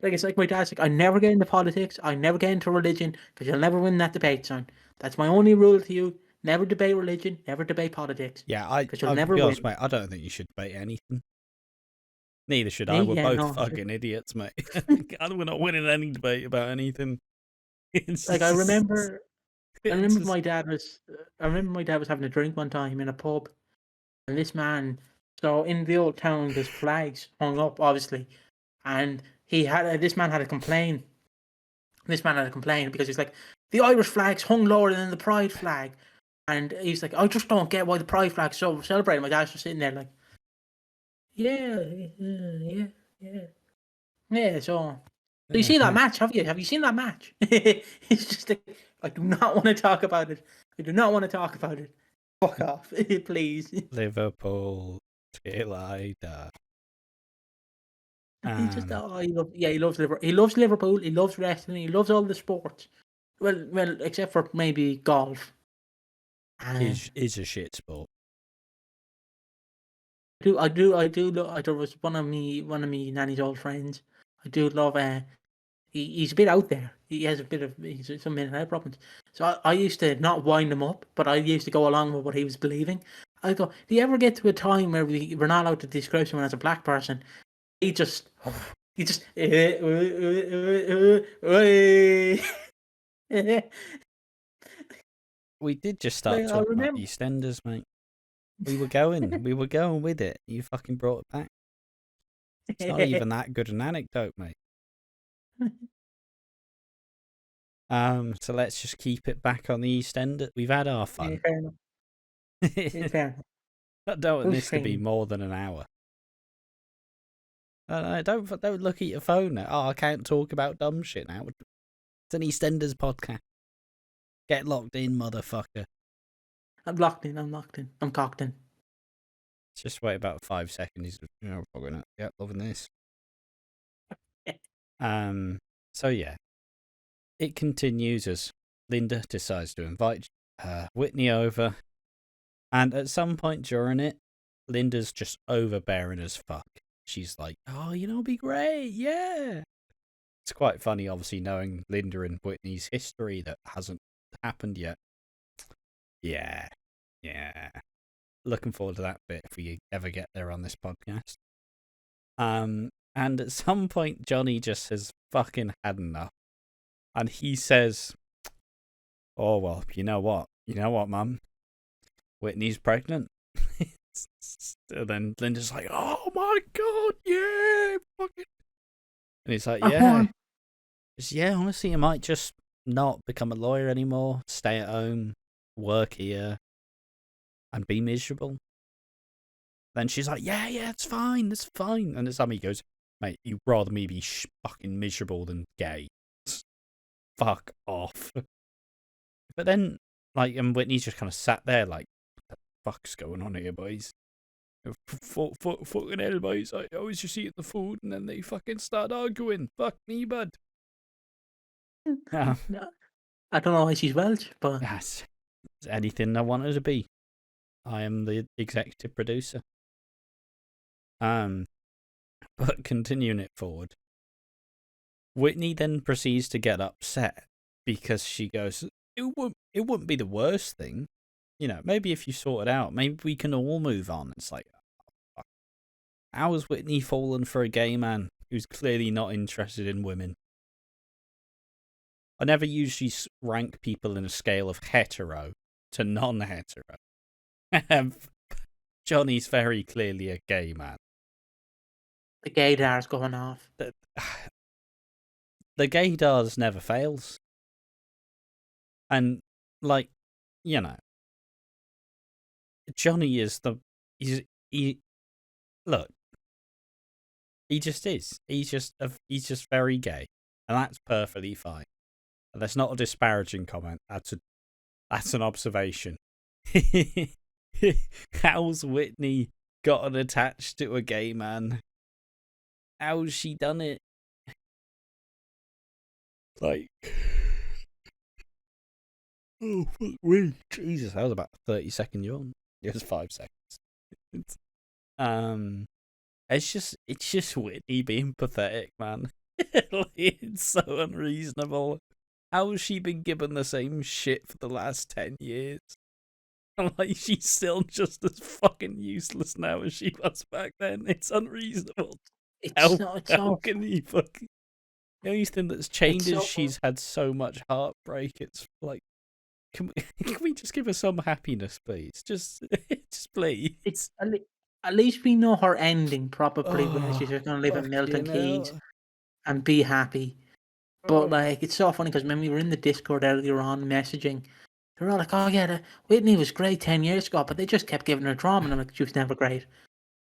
it's like my dad's like, "I never get into politics. I never get into religion because you'll never win that debate, son. That's my only rule to you. Never debate religion. Never debate politics. Yeah, you'll never win." Honest, mate, I don't think you should debate anything. Neither should I. We're both fucking idiots, mate. We're not winning any debate about anything. Like I remember my dad was having a drink one time in a pub, and this man. So in the old town, there's flags hung up, obviously, and this man had a complaint. This man had a complaint because he's like, "The Irish flag's hung lower than the Pride flag," and he's like, "I just don't get why the Pride flag's so celebrated." My dad's just sitting there like, "Yeah. So you see that match? Have you seen that match?" It's just like, "I do not want to talk about it. Fuck off, please." Liverpool till I die. He loves Liverpool. He loves Liverpool. He loves wrestling. He loves all the sports. Well, except for maybe golf. Is a shit sport. I do. There was one of me nanny's old friends. I do love. He's a bit out there. He has some mental health problems. So I used to not wind him up, but I used to go along with what he was believing. I go, "Do you ever get to a time where we're not allowed to describe someone as a black person?" He just we did just start talking about EastEnders, mate. We were going with it. You fucking brought it back. It's not even that good an anecdote, mate. So let's just keep it back on the EastEnders. We've had our fun. Fair enough. I don't want this to be more than an hour. Don't look at your phone now. Oh, I can't talk about dumb shit now. It's an EastEnders podcast. Get locked in, motherfucker. I'm locked in. I'm cocked in. Just wait about 5 seconds. Probably not. Yeah, loving this. So yeah, it continues as Linda decides to invite Whitney over, and at some point during it, Linda's just overbearing as fuck. She's like, "Oh, it'll be great, yeah." It's quite funny, obviously, knowing Linda and Whitney's history that hasn't happened yet. Yeah, Yeah. Looking forward to that bit if we ever get there on this podcast. And at some point, Johnny just has fucking had enough. And he says, "Oh, well, you know what? You know what, Mum? Whitney's pregnant." And then Linda's like, "Oh my God, yeah, fucking." And he's like, "Yeah. Yeah, honestly, I might just not become a lawyer anymore, stay at home, work here, and be miserable." Then she's like, yeah, it's fine, it's fine. And Sammy goes, "Mate, you'd rather me be fucking miserable than gay. Fuck off." But then, like, and Whitney's just kind of sat there like, what the fuck's going on here, boys? Fucking hell, boys. I always just eat the food and then they fucking start arguing. Fuck me, bud. I don't know why she's Welsh, but That's anything I want her to be. I am the executive producer. But continuing it forward, Whitney then proceeds to get upset because she goes, it wouldn't be the worst thing. You know, maybe if you sort it out, maybe we can all move on. It's like, how has Whitney fallen for a gay man who's clearly not interested in women? I never usually rank people in a scale of hetero to non-hetero. Johnny's very clearly a gay man. the gaydar's going off. The gaydars never fails. And, like, you know, Johnny is look, he just is. He's just very gay, and that's perfectly fine. And that's not a disparaging comment. That's an observation. How's Whitney gotten attached to a gay man? How's she done it? Like, oh fuck me, Jesus! That was about a 30-second yawn. It was 5 seconds. It's just Whitney being pathetic, man. It's so unreasonable. How has she been given the same shit for the last 10 years? Like, she's still just as fucking useless now as she was back then. It's unreasonable. How can you fucking... The only thing that's changed is she's had so much heartbreak. It's like, can we just give her some happiness, please? Just please. It's at least we know her ending probably, where she's just going to live in Milton Keynes and be happy. But like, it's so funny because when we were in the Discord earlier on messaging, they were all like, "Oh yeah, Whitney was great 10 years ago, but they just kept giving her drama." And I'm like, "She was never great.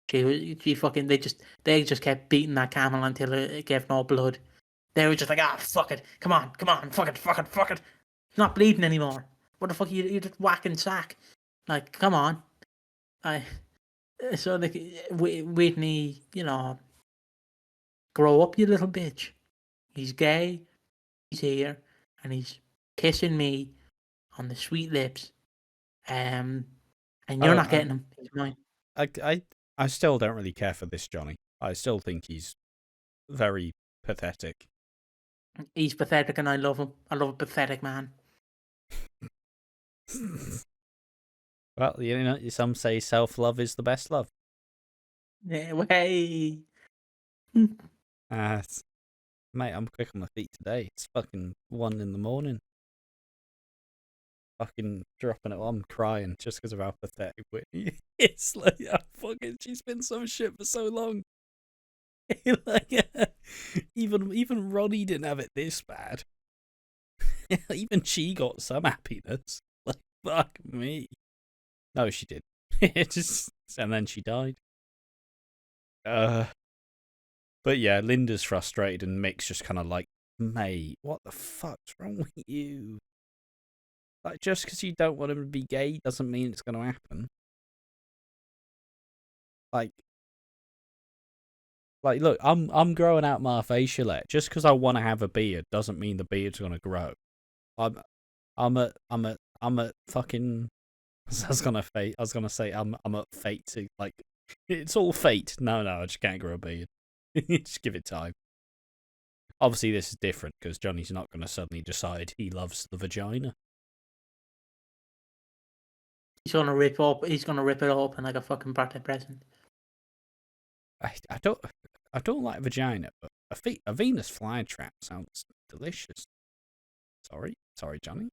They just kept beating that camel until it gave no blood. They were just like, fuck it, come on, fuck it. It's not bleeding anymore. What the fuck you're just whacking sack? Like, come on." So like, Whitney, you know, grow up, you little bitch. He's gay. He's here, and he's kissing me on the sweet lips. And you're not getting him. He's mine. I still don't really care for this Johnny. I still think he's very pathetic. He's pathetic, and I love him. I love a pathetic man. Well, you know, some say self-love is the best love. Yeah, hey. Mate, I'm quick on my feet today. It's fucking 1 a.m. Fucking dropping it. I'm crying just because of how pathetic Whitney. It's like, she's been some shit for so long. Like, even Ronnie didn't have it this bad. Even she got some happiness. Like, fuck me. No, she did. And then she died. But yeah, Linda's frustrated and Mick's just kind of like, "Mate, what the fuck's wrong with you? Like, just because you don't want him to be gay doesn't mean it's going to happen." Like, look, I'm growing out my facialette. Just because I want to have a beard doesn't mean the beard's going to grow. I'm a fucking. I was gonna say I'm at fate to, like, it's all fate. No, I just can't grow a beard. Just give it time. Obviously, this is different because Johnny's not going to suddenly decide he loves the vagina. gonna rip up. He's gonna rip it open like a fucking birthday present. I don't like vagina, but a Venus flytrap sounds delicious. Sorry, Johnny.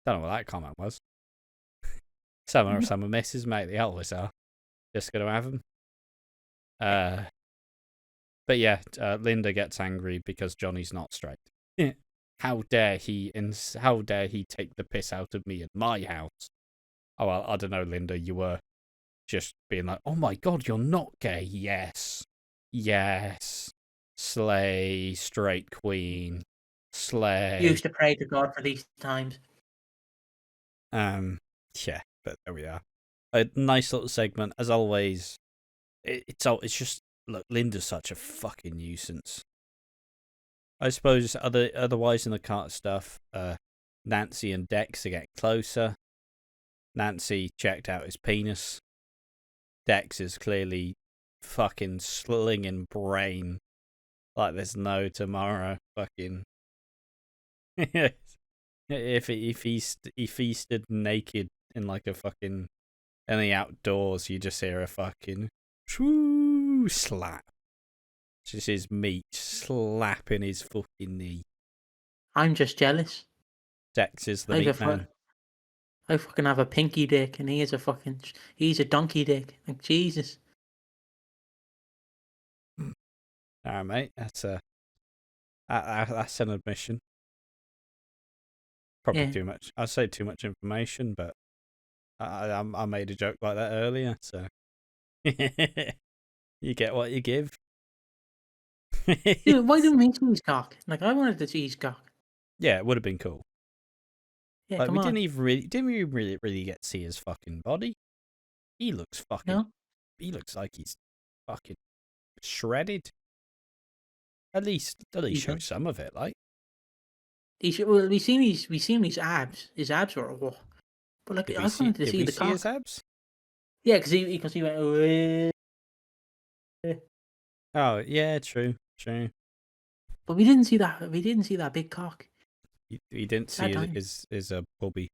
Don't know what that comment was. Summer misses, mate. They always are. Just gonna have them. But yeah, Linda gets angry because Johnny's not straight. How dare he take the piss out of me in my house? Oh well, I don't know, Linda. You were just being like, oh my god, you're not gay. Yes, slay, straight queen, slay. Used to pray to God for these times. Yeah, but there we are. A nice little segment as always. It's just, look, Linda's such a fucking nuisance. I suppose otherwise in the cart stuff, Nancy and Dex are getting closer. Nancy checked out his penis. Dex is clearly fucking slinging brain like there's no tomorrow. Fucking if he stood naked in like a fucking in the outdoors, you just hear a fucking shoo slap. Just his meat slapping his fucking knee. I'm just jealous. Dex is the meat man. I fucking have a pinky dick, and he's a donkey dick. Like, Jesus. Alright, mate. That's an admission. Probably too much. I'd say too much information, but I made a joke like that earlier, so you get what you give. Dude, why didn't we see his cock? Like, I wanted to see his cock. Yeah, it would have been cool. Yeah, like, come on. Didn't even really get to see his fucking body. He looks fucking. No? He looks like he's fucking shredded. At least show some of it, like. Well, we seen his abs. His abs were. Oh. But like, I wanted to see the cock. His abs? Yeah, because he went. Oh yeah, true. But we didn't see that. We didn't see that big cock. We didn't see his Bobby.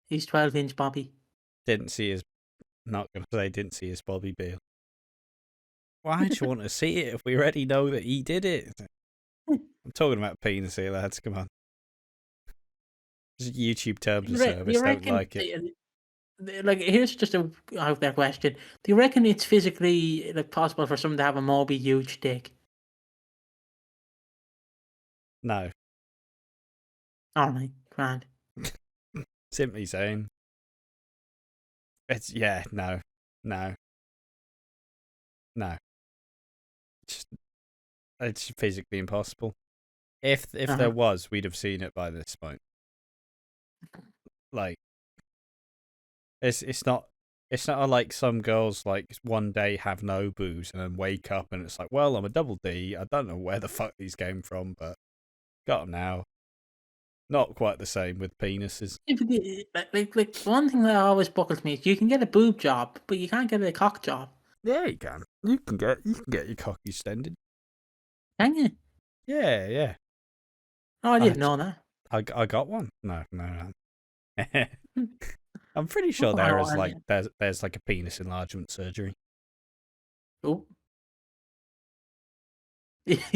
His 12-inch Bobby. Didn't see his. Not gonna say didn't see his Bobby Beale. Why do you want to see it if we already know that he did it? I'm talking about penis here, lads. Come on. Just YouTube terms of service. Don't like it. Like, here's just a out there question: do you reckon it's physically possible for someone to have a Moby huge dick? No. All right, grand. Simply saying. It's no. It's physically impossible. If there was, we'd have seen it by this point. Like, it's not like some girls like one day have no boobs and then wake up and it's like, well, I'm a double D. I don't know where the fuck these came from, but got them now. Not quite the same with penises. Like one thing that always buckles me is you can get a boob job, but you can't get a cock job. Yeah, you can. You can get your cock extended. Can you? Yeah. Oh, I didn't know that. I got one. No. I'm pretty sure there's like a penis enlargement surgery. Oh.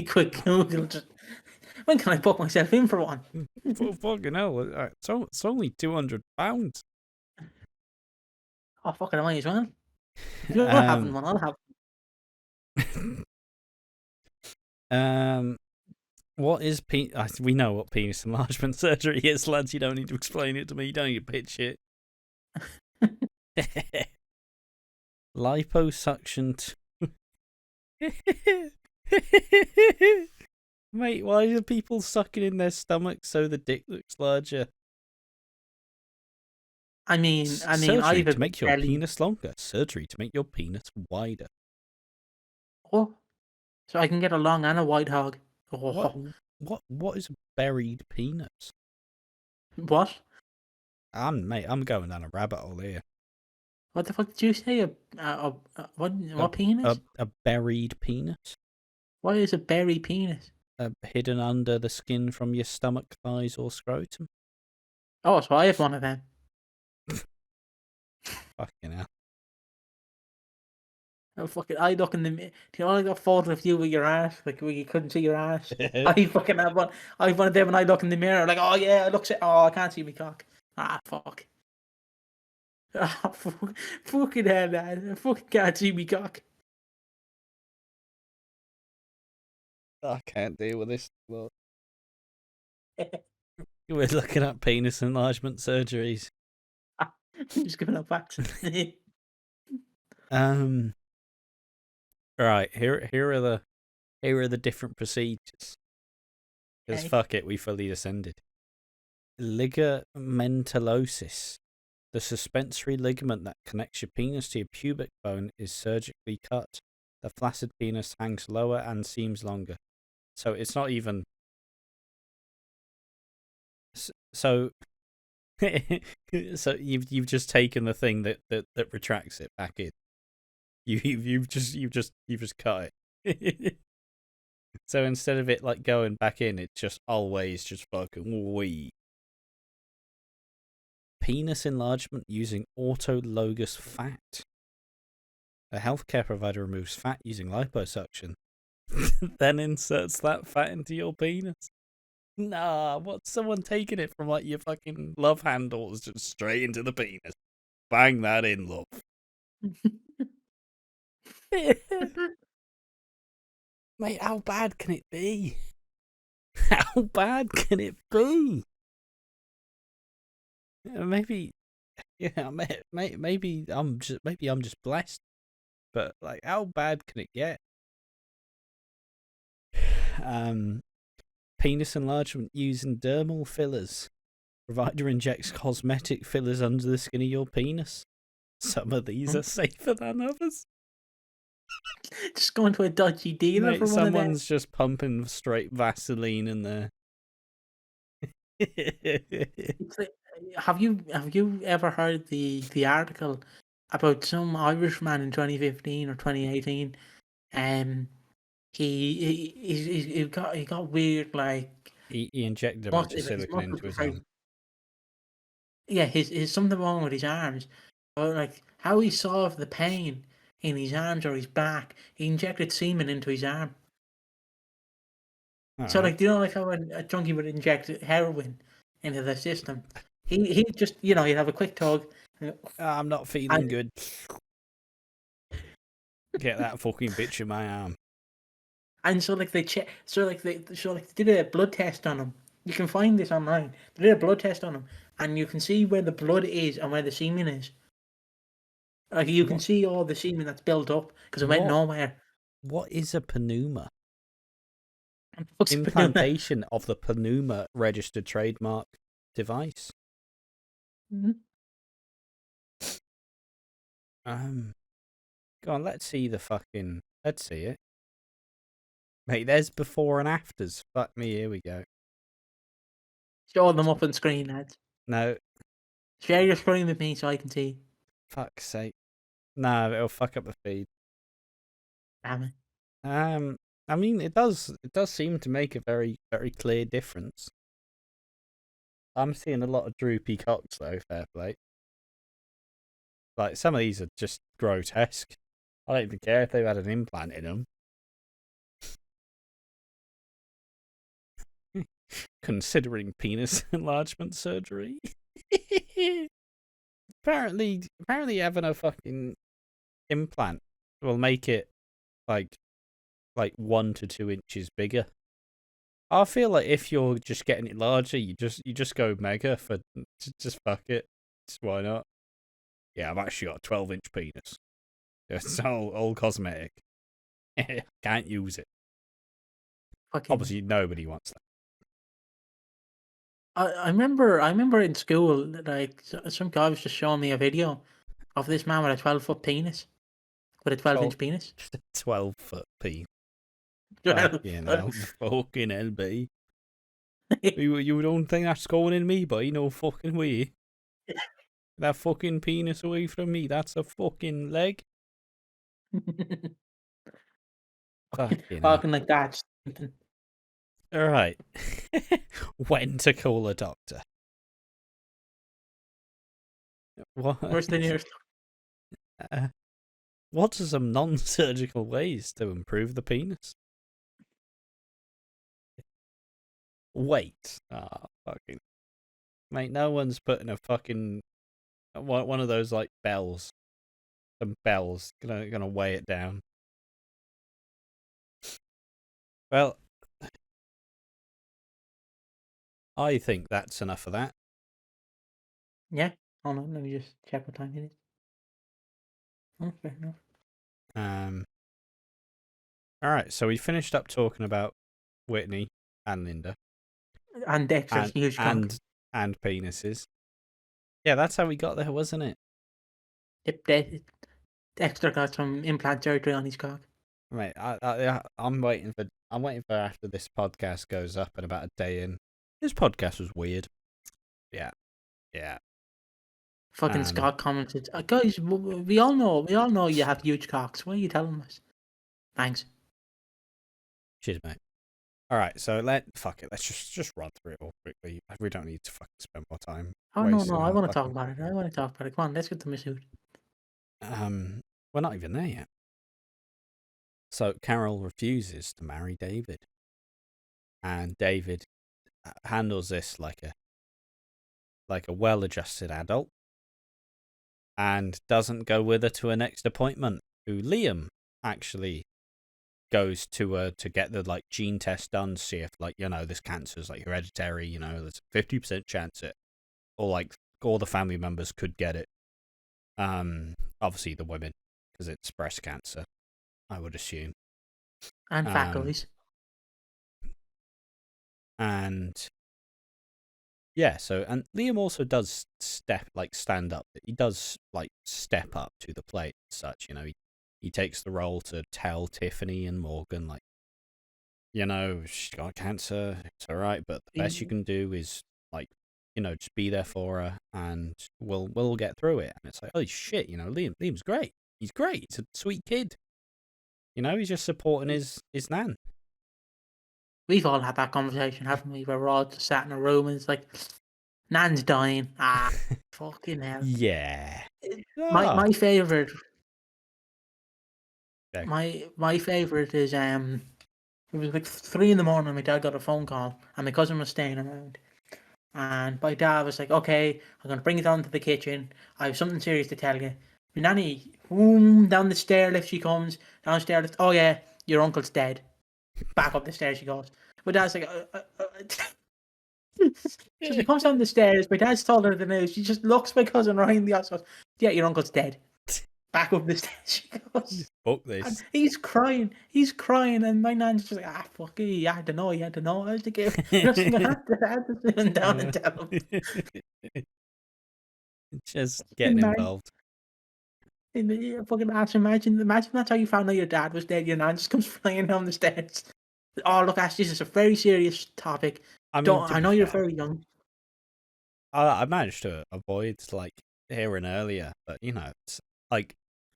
Quick Google. When can I book myself in for one? Fucking hell! It's only £200. Oh, fucking I might as well. If you're having one, I'll have. What is we know what penis enlargement surgery is, lads. You don't need to explain it to me. You don't need to pitch it. Liposuction. Mate, why are people sucking in their stomachs so the dick looks larger? I mean, surgery to make your penis longer. Surgery to make your penis wider. Oh, so I can get a long and a wide hog. Oh. What is a buried penis? What? I'm going down a rabbit hole here. What the fuck did you say? What penis? A buried penis. What is a buried penis? Hidden under the skin from your stomach, thighs, or scrotum. Oh, so I have one of them. Fucking hell. Oh, fucking, I look in the mirror. Do you know, I got photo of you with your ass, like where you couldn't see your ass. I fucking have one. I have one of them when I look in the mirror, like, oh yeah, I look. Oh, I can't see my cock. Ah, fuck. Ah, fucking hell, man. I fucking can't see me cock. I can't deal with this. Well, we're looking at penis enlargement surgeries. I'm just giving up facts. Right, here are the different procedures. Because Okay. fuck it, we fully descended. Ligamentalosis. The suspensory ligament that connects your penis to your pubic bone is surgically cut. The flaccid penis hangs lower and seems longer. So it's not even. So, so you've just taken the thing that retracts it back in. You've just cut it. So instead of it like going back in, it's just always just fucking wee. Penis enlargement using autologous fat. A healthcare provider removes fat using liposuction, then inserts that fat into your penis. Nah, what's someone taking it from like your fucking love handles just straight into the penis? Bang that in, love. Mate, how bad can it be? How bad can it be? Maybe, yeah, maybe I'm just blessed, but like, how bad can it get? Penis enlargement using dermal fillers. Provider injects cosmetic fillers under the skin of your penis. Some of these are safer than others. Just going to a dodgy dealer Mate, for one of them. someone's just pumping straight Vaseline in there. It's like, have you ever heard the article about some Irishman in 2015 or 2018? He got weird, like he injected a bunch of silicone into his arm. Yeah, his something wrong with his arms, or like how he solved the pain in his arms or his back. He injected semen into his arm. So like, do you know like how a junkie would inject heroin into the system? He just, you know, he'd have a quick tug. I'm not feeling good. Get that fucking bitch in my arm. And so like they did a blood test on him. You can find this online. They did a blood test on him, and you can see where the blood is and where the semen is. Like you can see all the semen that's built up because it went nowhere. What is a pneuma? What's Implantation of the pneuma registered trademark device. Mm-hmm. Go on, let's see it. Mate, there's before and afters. Fuck me, here we go. Show them up on screen, lads. No. Share your screen with me so I can see. Fuck's sake. No, it'll fuck up the feed. Damn it. I mean, it does seem to make a very, very clear difference. I'm seeing a lot of droopy cocks though, fair play. Like, some of these are just grotesque. I don't even care if they've had an implant in them. Considering penis enlargement surgery. Apparently having a fucking implant will make it like 1 to 2 inches bigger. I feel like if you're just getting it larger, you just go mega for just fuck it. Just why not? Yeah, I've actually got a 12-inch penis. It's all cosmetic. Can't use it. Fucking... Obviously, nobody wants that. I remember in school, like some guy was just showing me a video of this man with a 12-foot penis, with a 12-inch penis. 12-foot penis. 12. Fucking hell, fucking LB. You don't think that's going in me, boy? No fucking way. That fucking penis away from me. That's a fucking leg. Fucking Talking like that. All right. When to call a doctor? What? Where's the nearest? What are some non-surgical ways to improve the penis? Weight. Fucking mate. No one's putting a fucking one of those like bells. Some bells gonna weigh it down. Well, I think that's enough of that. Yeah. Hold on, let me just check what time it is. Oh, fair enough. All right, so we finished up talking about Whitney and Linda And Dexter's huge cock. and penises. Yeah, that's how we got there, wasn't it? Yep, Dexter got some implant surgery on his cock. Mate, I'm waiting for after this podcast goes up and about a day in. This podcast was weird. Yeah. Fucking Scott commented, guys, we all know you have huge cocks. What are you telling us? Thanks. Cheers, mate. All right, so fuck it. Let's just run through it all quickly. We don't need to fucking spend more time. Oh no, I want to talk about it. Come on, let's get to my suit. We're not even there yet. So Carol refuses to marry David, and David handles this like a well-adjusted adult, and doesn't go with her to her next appointment. Who Liam actually goes to get the like gene test done, see if like this cancer is like hereditary. There's a 50% chance all the family members could get it. Obviously the women, because it's breast cancer, I would assume. And fat guys. And yeah, and Liam also does stand up. He does like step up to the plate and such. He takes the role to tell Tiffany and Morgan she's got cancer. It's all right, but the best you can do is just be there for her, and we'll get through it. And it's like, holy shit, Liam's great. He's great. He's a sweet kid. He's just supporting his nan. We've all had that conversation, haven't we? Where we're all just sat in a room and it's like, Nan's dying. Fucking hell. Yeah. My favourite. Okay. My favourite is it was like 3 a.m. My dad got a phone call and my cousin was staying around. And my dad was like, okay, I'm going to bring it down to the kitchen. I have something serious to tell you. My nanny, boom, down the stair lift she comes. Downstairs lift. Oh yeah, your uncle's dead. Back up the stairs she goes. My dad's like, So she comes down the stairs. My dad's told her the news. She just looks my cousin right in the eyes. Yeah, your uncle's dead. Back up the stairs she goes. Fuck this. And he's crying, and my nan's just like, fuck it, you had to know. I was like, I had to sit him down and tell him. Just getting involved. Fucking imagine that's how you found out your dad was dead. Your nan just comes flying down the stairs. Oh, look, Ash, this is a very serious topic. I know you're very young. I managed to avoid hearing earlier, but it's like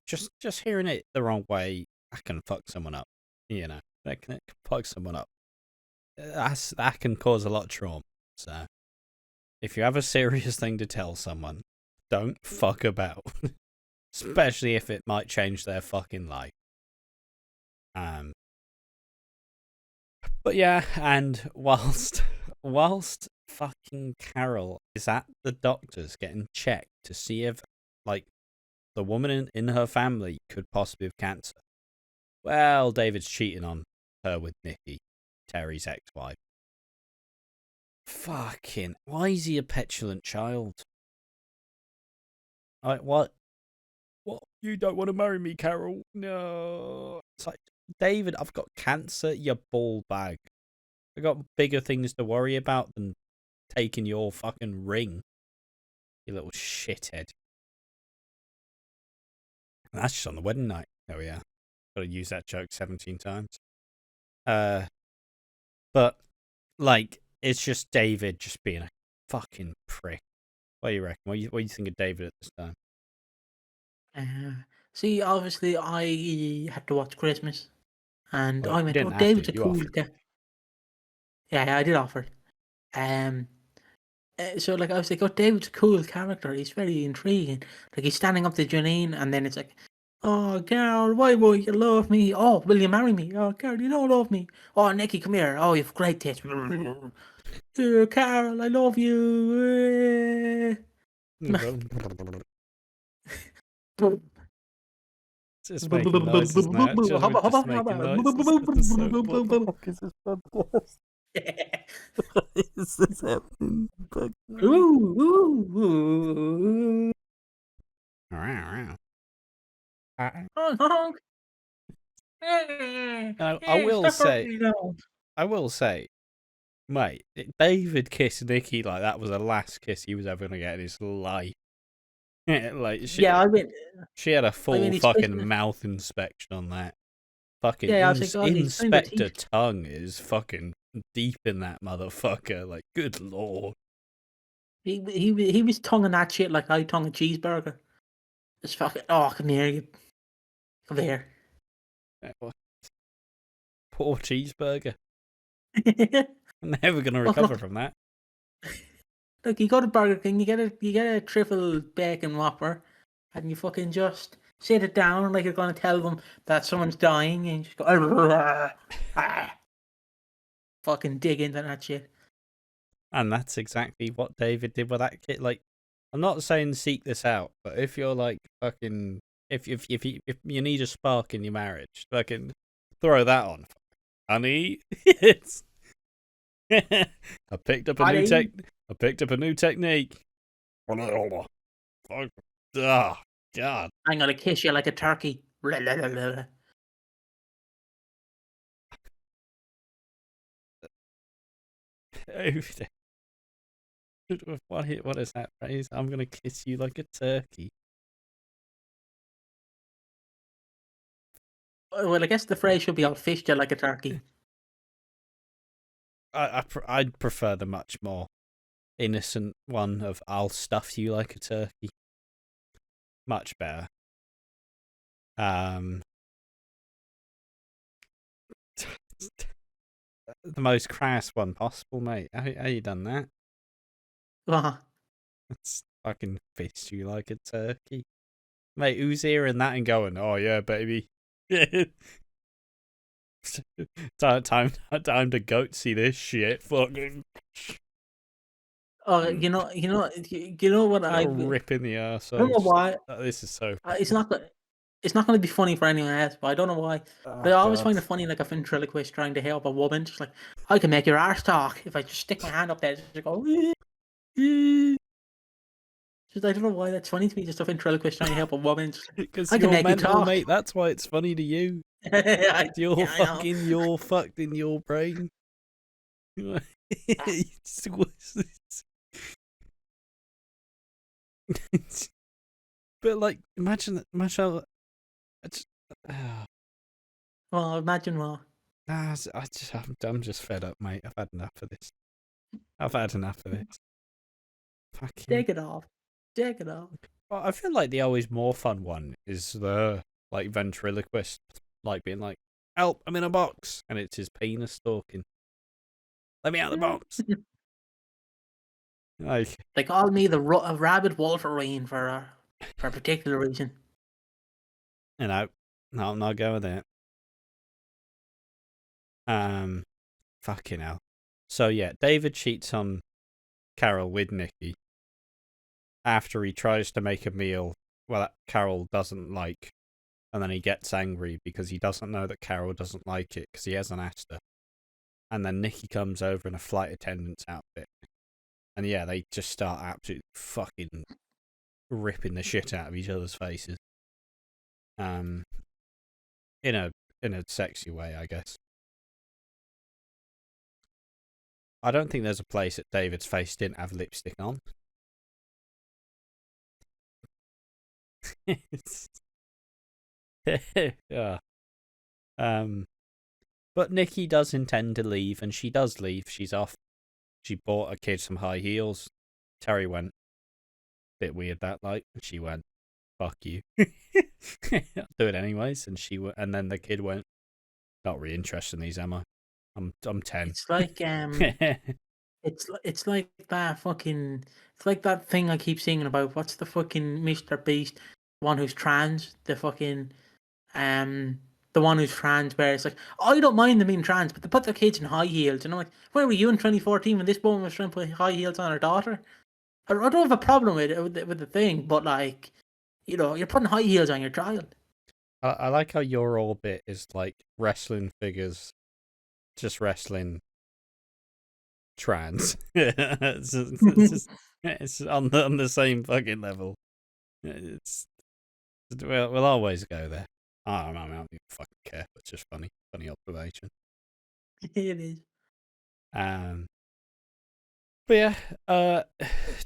just hearing it the wrong way, I can fuck someone up. That can fuck someone up. That can cause a lot of trauma. So if you have a serious thing to tell someone, don't fuck about. Especially if it might change their fucking life. But yeah, and whilst fucking Carol is at the doctor's getting checked to see if the woman in her family could possibly have cancer. Well, David's cheating on her with Nikki, Terry's ex-wife. Fucking, why is he a petulant child? What? What? You don't want to marry me, Carol? No. It's like, David, I've got cancer, you ball bag. I've got bigger things to worry about than taking your fucking ring. You little shithead. And that's just on the wedding night. Oh yeah. Gotta use that joke 17 times. But, it's just David just being a fucking prick. What do you reckon? What do you think of David at this time? See, obviously, I had to watch Christmas, and I went, David's a cool guy. Yeah, I did offer. So like I was like, oh, David's a cool character. He's very intriguing. Like he's standing up to Janine, and then it's like, oh, Carol, why won't you love me? Oh, will you marry me? Oh, Carol, you don't love me. Oh, Nicky, come here. Oh, you've great taste. Carol, I love you. It's just making noises now. Just making noises with the soap. What the fuck is this podcast? Is this happening? Ooh. I will say, mate, David kissed Nikki like that was the last kiss he was ever gonna get in his life. Like she had a full fucking mouth inspection on that. Fucking Inspector Tongue is fucking deep in that motherfucker. Like, good lord. He was tonguing that shit like I tongue a cheeseburger. It's fucking. Oh, come here, you. Come here. Poor cheeseburger. I'm never gonna recover from that. Look, you go to Burger King, you get a triple bacon Whopper, and you fucking just sit it down like you're gonna tell them that someone's dying, and you just go fucking dig into that shit. And that's exactly what David did with that kid. Like, I'm not saying seek this out, but if you're like fucking, if you need a spark in your marriage, fucking throw that on, honey. It's I picked up a new technique. Oh, God. I'm gonna kiss you like a turkey. What is that phrase? I'm gonna kiss you like a turkey. Well, I guess the phrase should be I'll fish you like a turkey. I'd prefer the much more innocent one of I'll stuff you like a turkey. Much better. The most crass one possible, mate. How you done that? It's fucking fist you like a turkey. Mate, who's hearing that and going, oh yeah, baby. time to goat see this shit. Fucking. Oh, you know what I rip in the arse. I don't know why. This is so. It's not going to be funny for anyone else, but I don't know why. But I always find it funny, like a ventriloquist trying to help a woman, just like I can make your arse talk if I just stick my hand up there, just go. Just, I don't know why that's funny to me. Just a ventriloquist trying to help a woman. Because you're mental, mate. That's why it's funny to you. You're fucked in your brain. But like, imagine how. Well, imagine what. I'm just fed up, mate. I've had enough of this. Fucking. Take it off. Well, I feel like the always more fun one is the like ventriloquist, like being like, "Help! I'm in a box," and it's his penis talking. Let me out of the box. They call me the rabbit Wolverine for a particular reason. You know, no, I'm not going there. Fucking hell. So yeah, David cheats on Carol with Nikki after he tries to make a meal that Carol doesn't like, and then he gets angry because he doesn't know that Carol doesn't like it because he hasn't asked her. And then Nikki comes over in a flight attendant's outfit. And yeah, they just start absolutely fucking ripping the shit out of each other's faces. In a sexy way, I guess. I don't think there's a place that David's face didn't have lipstick on. Yeah. But Nikki does intend to leave, and she does leave. She's off. She bought a kid some high heels. Terry went, bit weird that, like. She went, fuck you. I'll do it anyways. And then the kid went, not really interested in these, am I? I'm 10. It's like It's like that fucking. It's like that thing I keep singing about. What's the fucking Mr. Beast? One who's trans. Um, the one who's trans, where it's like, I don't mind them being trans, but they put their kids in high heels, and I'm like, where were you in 2014 when this woman was trying to put high heels on her daughter? I don't have a problem with the thing, but like, you're putting high heels on your child. I like how your orbit is like wrestling figures, just wrestling trans. It's on the same fucking level. It's we'll always go there. I don't even fucking care. It's just funny observation. It is. But yeah,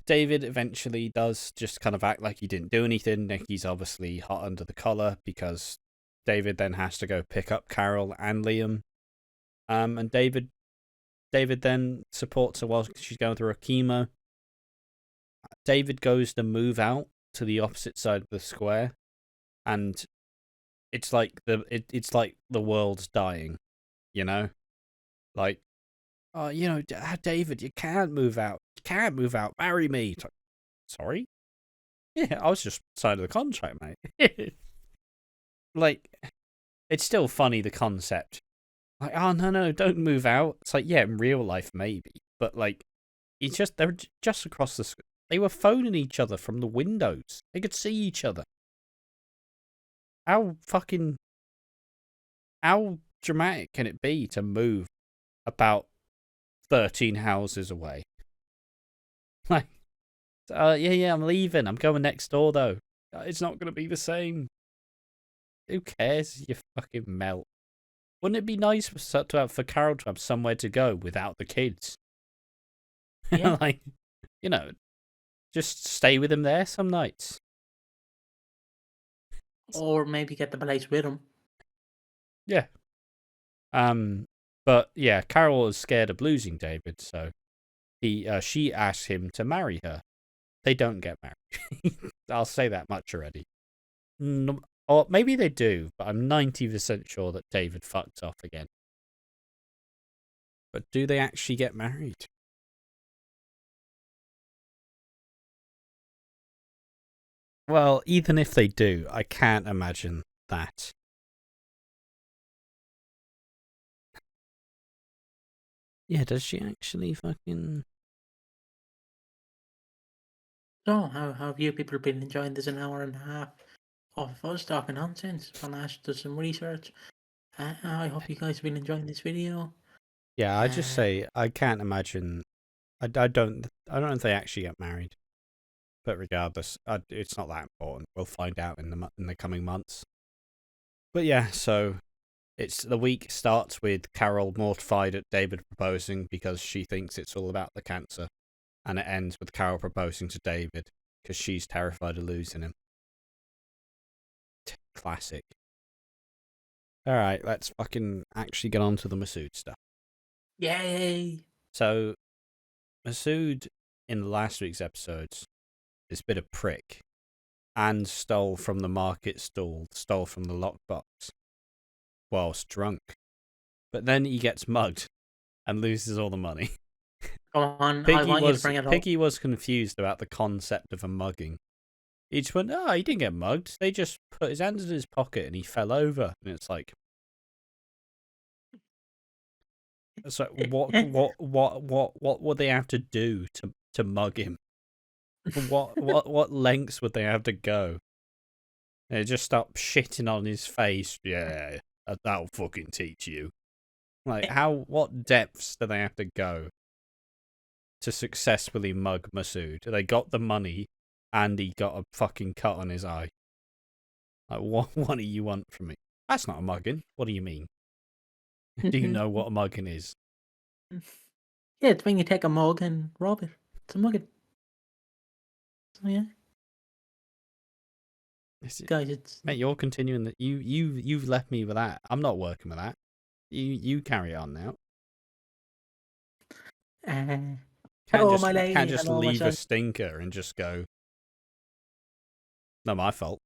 David eventually does just kind of act like he didn't do anything. Nicky's obviously hot under the collar because David then has to go pick up Carol and Liam. And David then supports her while she's going through her chemo. David goes to move out to the opposite side of the square, and it's like it's like the world's dying, you know, like, oh, David, you can't move out. You can't move out. Marry me. It's like, sorry? Yeah, I was just signed the contract, mate. Like, it's still funny, the concept. Like, oh, no, don't move out. It's like, yeah, in real life, maybe. But, like, they're just across the... They were phoning each other from the windows. They could see each other. How dramatic can it be to move about 13 houses away? Like, yeah, I'm leaving. I'm going next door, though. It's not going to be the same. Who cares? You fucking melt. Wouldn't it be nice for Carol to have somewhere to go without the kids? Yeah. Like, just stay with him there some nights. Or maybe get the place with him. Yeah. But yeah, Carol was scared of losing David, so she asked him to marry her. They don't get married. I'll say that much already. Or maybe they do, but I'm 90% sure that David fucked off again. But do they actually get married? Well, even if they do, I can't imagine that. Yeah, does she actually fucking... So, how have you people been enjoying this an hour and a half of us talking nonsense? When I did some research. I hope you guys have been enjoying this video. Yeah, I just say I can't imagine. I don't know if they actually get married. But regardless, it's not that important. We'll find out in the coming months. But yeah, so the week starts with Carol mortified at David proposing because she thinks it's all about the cancer, and it ends with Carol proposing to David because she's terrified of losing him. Classic. All right, let's fucking actually get on to the Masood stuff. Yay! So, Masood in the last week's episodes, this bit of prick, and stole from the market stall, stole from the lockbox, whilst drunk. But then he gets mugged and loses all the money. Go on, I want you to bring it up. Piggy was confused about the concept of a mugging. He just went, he didn't get mugged. They just put his hands in his pocket and he fell over. And it's like, what would they have to do to mug him? What lengths would they have to go? They just stop shitting on his face. Yeah, that'll fucking teach you. Like, what depths do they have to go to successfully mug Masood? They got the money, and he got a fucking cut on his eye. Like, what do you want from me? That's not a mugging. What do you mean? Do you know what a mugging is? Yeah, it's when you take a mug and rob it. It's a mugging. So yeah. Guys, it's... Mate, you're continuing that. You've left me with that. I'm not working with that. You carry on now. Hello, my lady. Can't just hello, leave a stinker and just go, not my fault.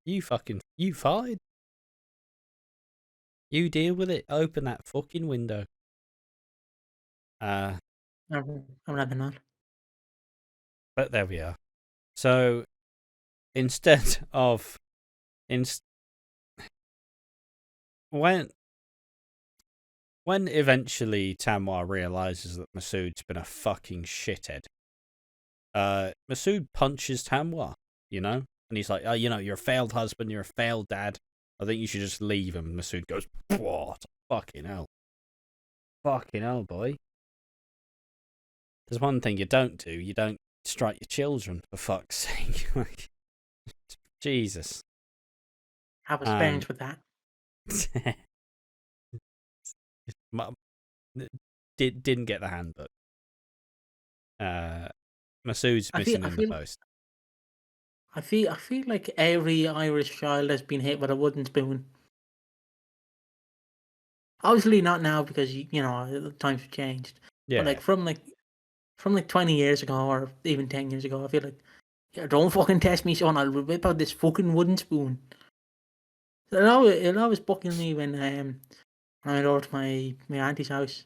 You farted. You deal with it. Open that fucking window. I'm rather not. But there we are. So instead of when eventually Tamwa realizes that Masood's been a fucking shithead, Masood punches Tamwa, and he's like, "Oh, you're a failed husband, you're a failed dad. I think you should just leave him." And Masood goes, "What? Fucking hell, boy." There's one thing you don't do. You don't strike your children, for fuck's sake. Like, Jesus. Have experience with that. Didn't get the handbook. Masood's missing in the post. I feel like every Irish child has been hit with a wooden spoon. Obviously not now because times have changed. Yeah. But from 20 years ago or even 10 years ago, I feel like, yeah, don't fucking test me, son. I'll whip out this fucking wooden spoon. It always bucking me when I went over to my auntie's house,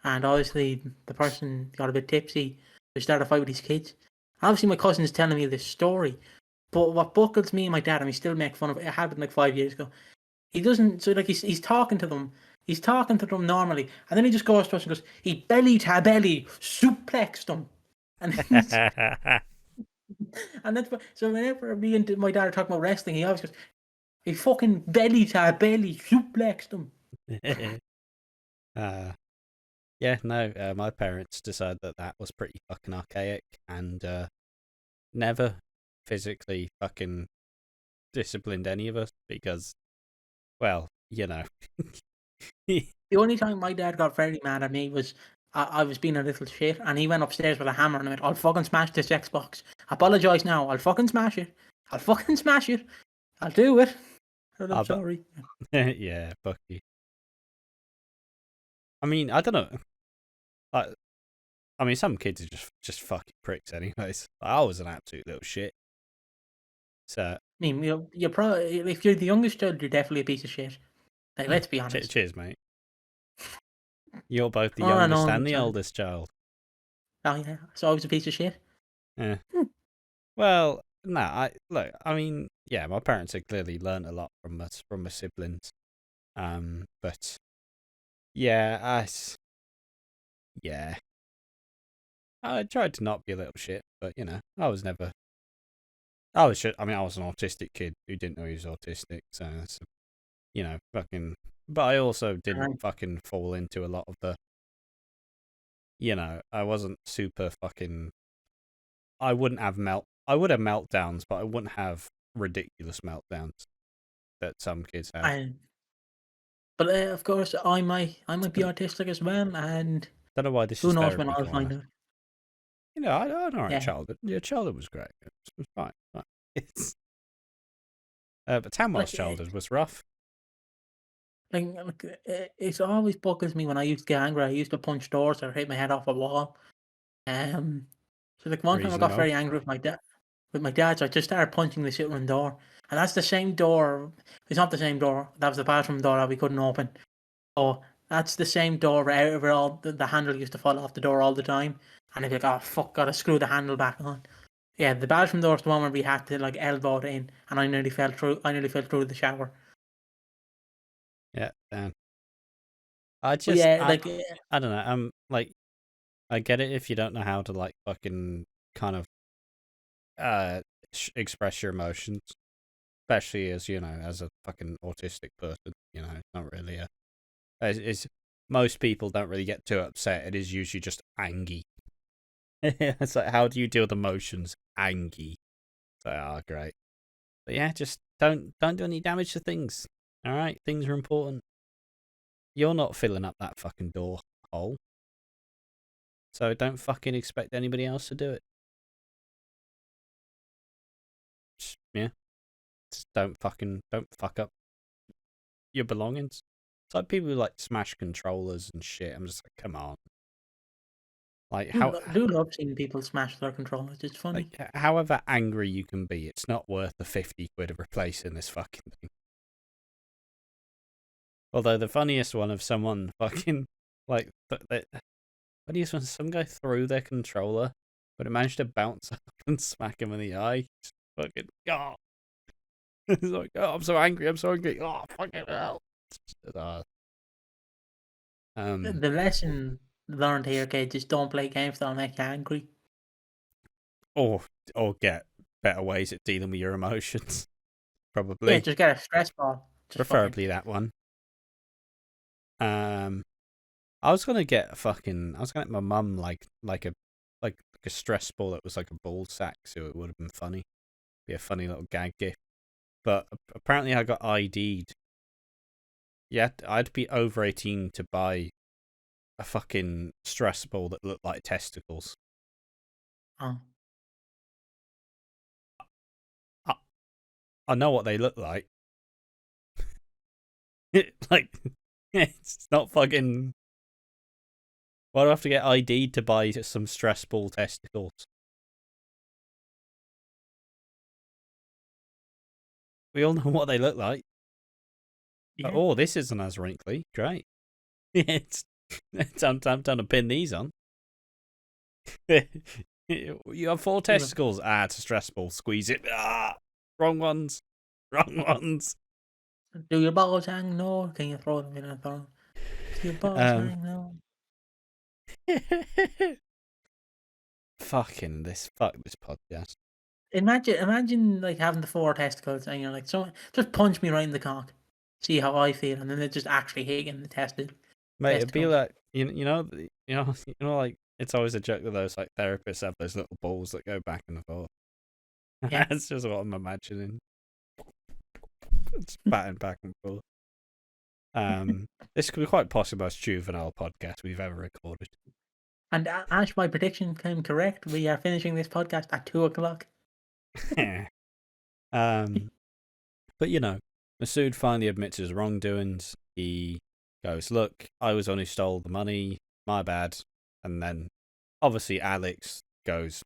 and obviously the person got a bit tipsy. They started a fight with his kids. Obviously, my cousin's telling me this story, but what buckles me and my dad, and we still make fun of it. It happened like 5 years ago. He doesn't. So like he's talking to them. He's talking to them normally, and then he just goes to us and goes, "He belly to belly suplexed them," and and that's what. So whenever me and my dad are talking about wrestling, he always goes, "He fucking belly to belly suplexed them." Yeah, no. My parents decided that was pretty fucking archaic, and never physically fucking disciplined any of us because, well, The only time my dad got very mad at me was I was being a little shit, and he went upstairs with a hammer and I went, "I'll fucking smash this Xbox. Apologise now. I'll fucking smash it. I'll fucking smash it. I'll do it. I'm sorry." Yeah, fuck you. I mean, I don't know. Like, some kids are just fucking pricks, anyways. I was an absolute little shit. So, I mean, you're probably, if you're the youngest child, you're definitely a piece of shit. Like, let's be honest. Cheers, mate. You're both the youngest and the oldest child. Oh yeah, so I was a piece of shit. Yeah. Well, no, yeah, my parents had clearly learned a lot from us, from my siblings. But yeah, I tried to not be a little shit, but I was never. I was an autistic kid who didn't know he was autistic, so that's, fucking. But I also didn't fucking fall into a lot of the. I wasn't super fucking. I would have meltdowns, but I wouldn't have ridiculous meltdowns that some kids have. But of course, I might be autistic as well, and don't know why this who is knows when I'll find out. I had an alright childhood. Your childhood was great. It was fine. It's but Tamwar's childhood was rough. Like, it's always buggles me when I used to get angry. I used to punch doors or hit my head off a wall. So like one time I got very angry with my dad. So I just started punching the shit room door, and that's the same door. It's not the same door. That was the bathroom door that we couldn't open. Oh, that's the same door where all the handle used to fall off the door all the time, and I'd be like, "Oh fuck, gotta screw the handle back on." Yeah, the bathroom door is the one where we had to like elbow it in, and I nearly fell through the shower. Yeah, damn. I don't know. Like, I get it if you don't know how to like fucking kind of express your emotions, especially as as a fucking autistic person. It's not really it's most people don't really get too upset. It is usually just angry. It's like, how do you deal with emotions? Angry. So, great. But yeah, just don't do any damage to things. All right, things are important. You're not filling up that fucking door hole, so don't fucking expect anybody else to do it. Just don't fuck up your belongings. It's like people who like smash controllers and shit. I'm just like, come on. Like, I do love seeing people smash their controllers. It's funny. Like, however angry you can be, it's not worth the 50 quid of replacing this fucking thing. Although the funniest one of someone fucking like But when some guy threw their controller, but it managed to bounce up and smack him in the eye. Just fucking, oh. It's like, oh, I'm so angry. Oh, fucking hell. The lesson learned here, kids, just don't play games that'll make you angry. Or get better ways at dealing with your emotions. Probably. Yeah, just get a stress ball. Preferably that one. I was gonna get my mum like a stress ball that was like a ball sack, so it would have been funny. Be a funny little gag gift. But apparently I got ID'd. Yeah, I'd be over 18 to buy a fucking stress ball that looked like testicles. Oh. I know what they look like. It's not fucking... Why do I have to get ID'd to buy some stress ball testicles? We all know what they look like. Yeah. Oh, this isn't as wrinkly. Great. It's time to pin these on. You have 4 testicles. It's a stress ball. Squeeze it. Wrong ones. Do your balls hang? No. Can you throw them in a thong? Do your balls hang? No. Fuck this podcast. Imagine like having the 4 testicles and you're like, so just punch me right in the cock. See how I feel, and then it just actually hit in the testicle. Mate, it'd be like you know, like it's always a joke that those like therapists have those little balls that go back and forth. Yeah. That's just what I'm imagining. It's batting back and forth. This could be quite possibly the most juvenile podcast we've ever recorded. And Ash, my prediction came correct. We are finishing this podcast at 2:00. But Masood finally admits his wrongdoings. He goes, "Look, I was the one who stole the money. My bad." And then, obviously, Alex goes,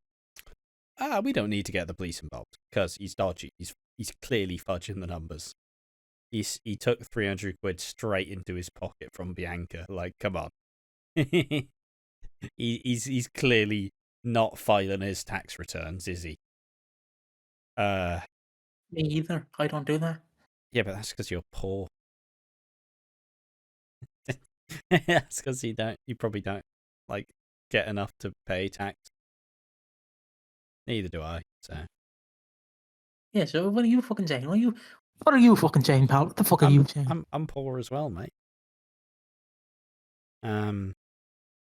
"We don't need to get the police involved because he's dodgy. He's clearly fudging the numbers. He took 300 quid straight into his pocket from Bianca. Like, come on." He's clearly not filing his tax returns, is he? Me either. I don't do that. Yeah, but that's because you're poor. That's because you probably don't like get enough to pay tax. Neither do I. So yeah. So what are you fucking saying? What are you fucking saying, pal? What the fuck are you saying? I'm poor as well, mate.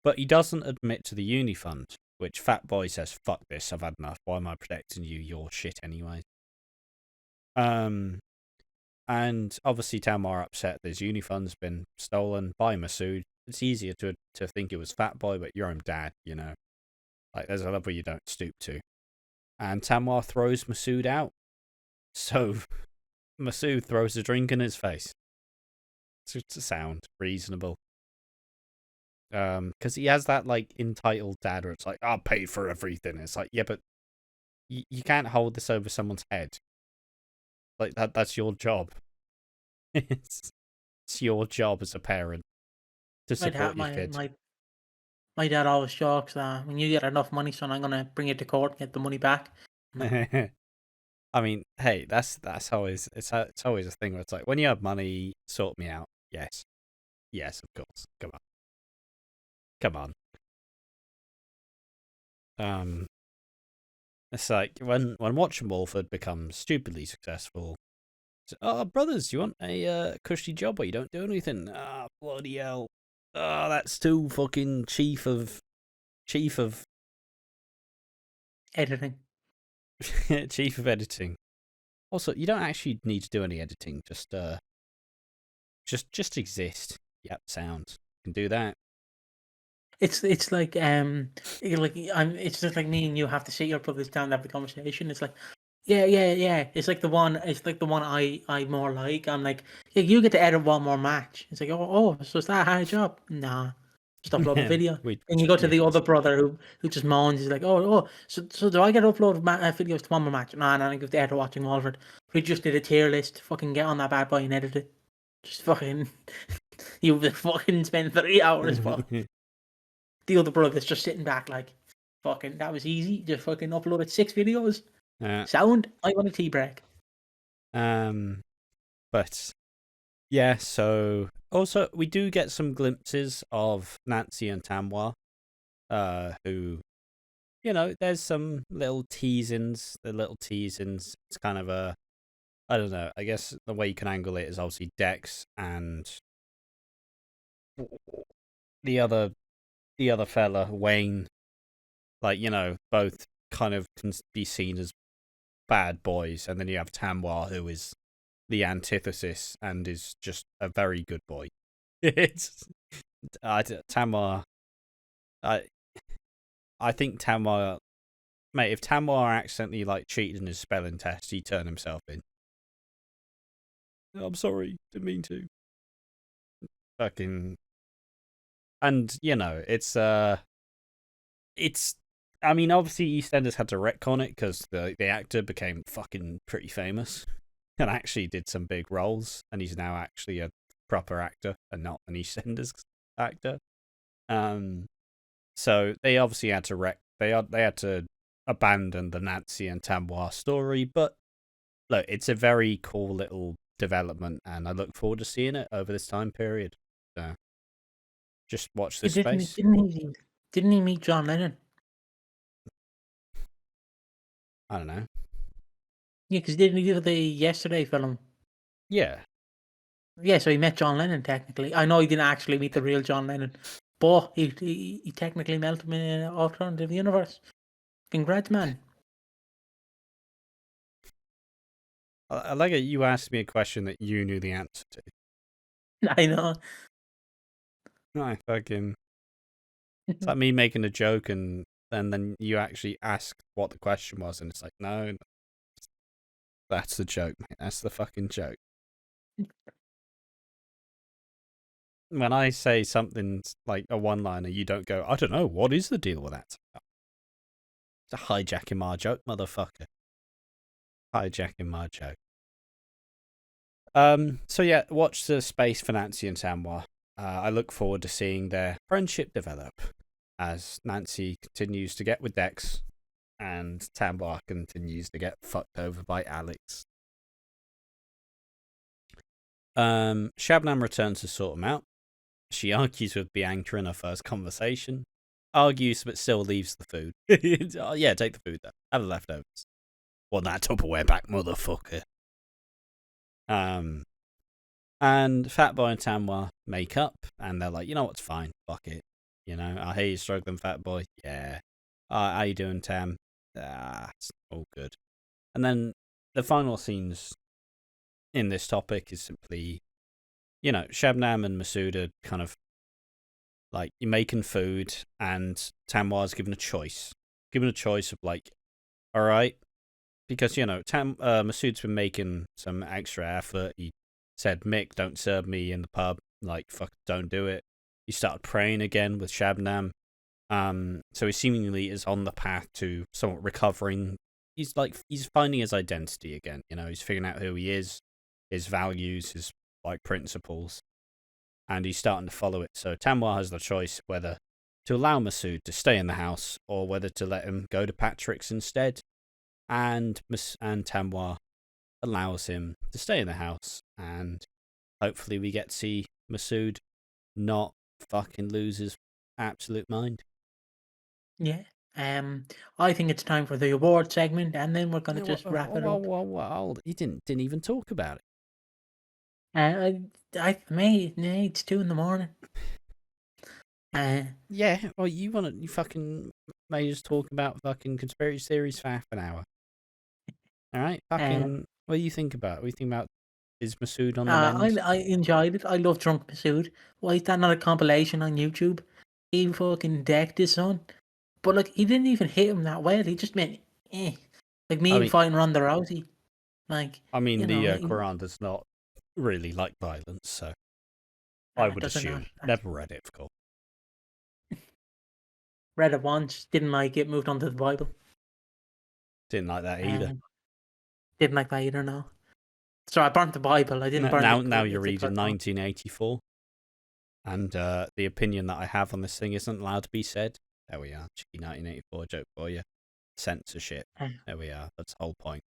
But he doesn't admit to the uni fund, which Fat Boy says, "Fuck this, I've had enough. Why am I protecting you? You're shit anyway." And obviously Tamar upset that his uni fund's been stolen by Masood. It's easier to think it was Fat Boy, but your own dad, Like, there's a level you don't stoop to. And Tamar throws Masood out. So Masood throws a drink in his face. To sound reasonable. Because he has that, like, entitled dad where it's like, "I'll pay for everything." It's like, yeah, but you can't hold this over someone's head. Like, that's your job. It's your job as a parent to support your kids. My dad always jokes that when you get enough money, son, I'm gonna bring it to court and get the money back. I mean, hey, that's always it's always a thing where it's like, when you have money, sort me out. Yes, of course. Come on. It's like when Watching Walford becomes stupidly successful. "Oh, brothers, you want a cushy job where you don't do anything?" Bloody hell. That's too fucking chief of Editing. chief of editing. Also, you don't actually need to do any editing. Just exist. Yep, sound. You can do that. It's like it's just like me and you have to sit your brothers down and have the conversation. It's like, yeah. It's like the one I more like. I'm like, yeah, you get to edit one more match. It's like, oh, so is that a hard job? Nah, just upload a video. And you go to the other brother who just moans. He's like, oh, so do I get to upload videos to one more match? Nah, I give the editor Watching Walford. We just did a tier list. Fucking get on that bad boy and edit it. Just fucking, you fucking spend 3 hours. the other brother's just sitting back like, fucking, that was easy. Just fucking uploaded 6 videos. Sound, I want a tea break. But yeah, so also we do get some glimpses of Nancy and Tamwa, who, you know, there's some little teasings. It's kind of a, I don't know. I guess the way you can angle it is obviously Dex and the other fella, Wayne. Like, you know, both kind of can be seen as bad boys, and then you have Tamwa, who is the antithesis and is just a very good boy. It's Tamwa. I think Tamwa, mate. If Tamwa accidentally like cheated in his spelling test, he turned himself in. I'm sorry, didn't mean to. Fucking, and you know, it's. I mean, obviously, EastEnders had to retcon it because the actor became fucking pretty famous and actually did some big roles, and he's now actually a proper actor and not an EastEnders actor. So they obviously had to they had to abandon the Nancy and Tamwa story, but look, it's a very cool little development, and I look forward to seeing it over this time period. So just watch this space. Didn't he meet John Lennon? I don't know. Yeah, because didn't he do the Yesterday film? Yeah. Yeah, so he met John Lennon, technically. I know he didn't actually meet the real John Lennon, but he technically met him in an alternative universe. Congrats, man. I like it. You asked me a question that you knew the answer to. I know. No, fucking. It's like me making a joke and then you actually ask what the question was, and it's like, no, that's the joke, mate. That's the fucking joke. When I say something like a one-liner, you don't go, I don't know, what is the deal with that? It's a hijacking my joke, motherfucker. Hijacking my joke. So yeah, watch the space for Nancy and Tamwa. I look forward to seeing their friendship develop as Nancy continues to get with Dex and Tamwa continues to get fucked over by Alex. Shabnam returns to sort him out. She argues with Bianca in her first conversation. Argues but still leaves the food. Oh, yeah, take the food though. Have the leftovers. Want that Tupperware back, motherfucker. And Fatboy and Tamwa make up, and they're like, you know what's fine, fuck it. You know, I hear you struggling, Fatboy. Yeah. How you doing, Tam? It's all good. And then the final scenes in this topic is simply, you know, Shabnam and Masood are kind of like, you're making food, and Tamwa's given a choice. Given a choice of like, all right, because, you know, Masood's been making some extra effort. He said, Mick, don't serve me in the pub. Like, fuck, don't do it. He started praying again with Shabnam. So he seemingly is on the path to somewhat recovering. He's finding his identity again. You know, he's figuring out who he is, his values, his like principles, and he's starting to follow it. So Tamwa has the choice whether to allow Masood to stay in the house or whether to let him go to Patrick's instead. And Tamwa allows him to stay in the house, and hopefully we get to see Masood not fucking lose his absolute mind. Yeah. I think it's time for the award segment, and then we're gonna just wrap it up. Well, he didn't even talk about it. It's 2 a.m. Yeah, well, you fucking may just talk about fucking conspiracy theories for half an hour. All right, fucking. What do you think about? What do you think about? Is Masood on the mend? I enjoyed it. I love Drunk Masood. Why is that not a compilation on YouTube? He fucking decked his son, but like he didn't even hit him that well. He just meant, like me fighting Ronda Rousey. Like, I mean, the Quran does not really like violence, so I would assume. Never read it, of course. Read it once, didn't like it, moved on to the Bible. Didn't like that either. Didn't like that either, no. So I burnt the Bible. I didn't burn it. Now you're reading 1984. And the opinion that I have on this thing isn't allowed to be said. There we are. Cheeky 1984 joke for you. Censorship. There we are. That's the whole point.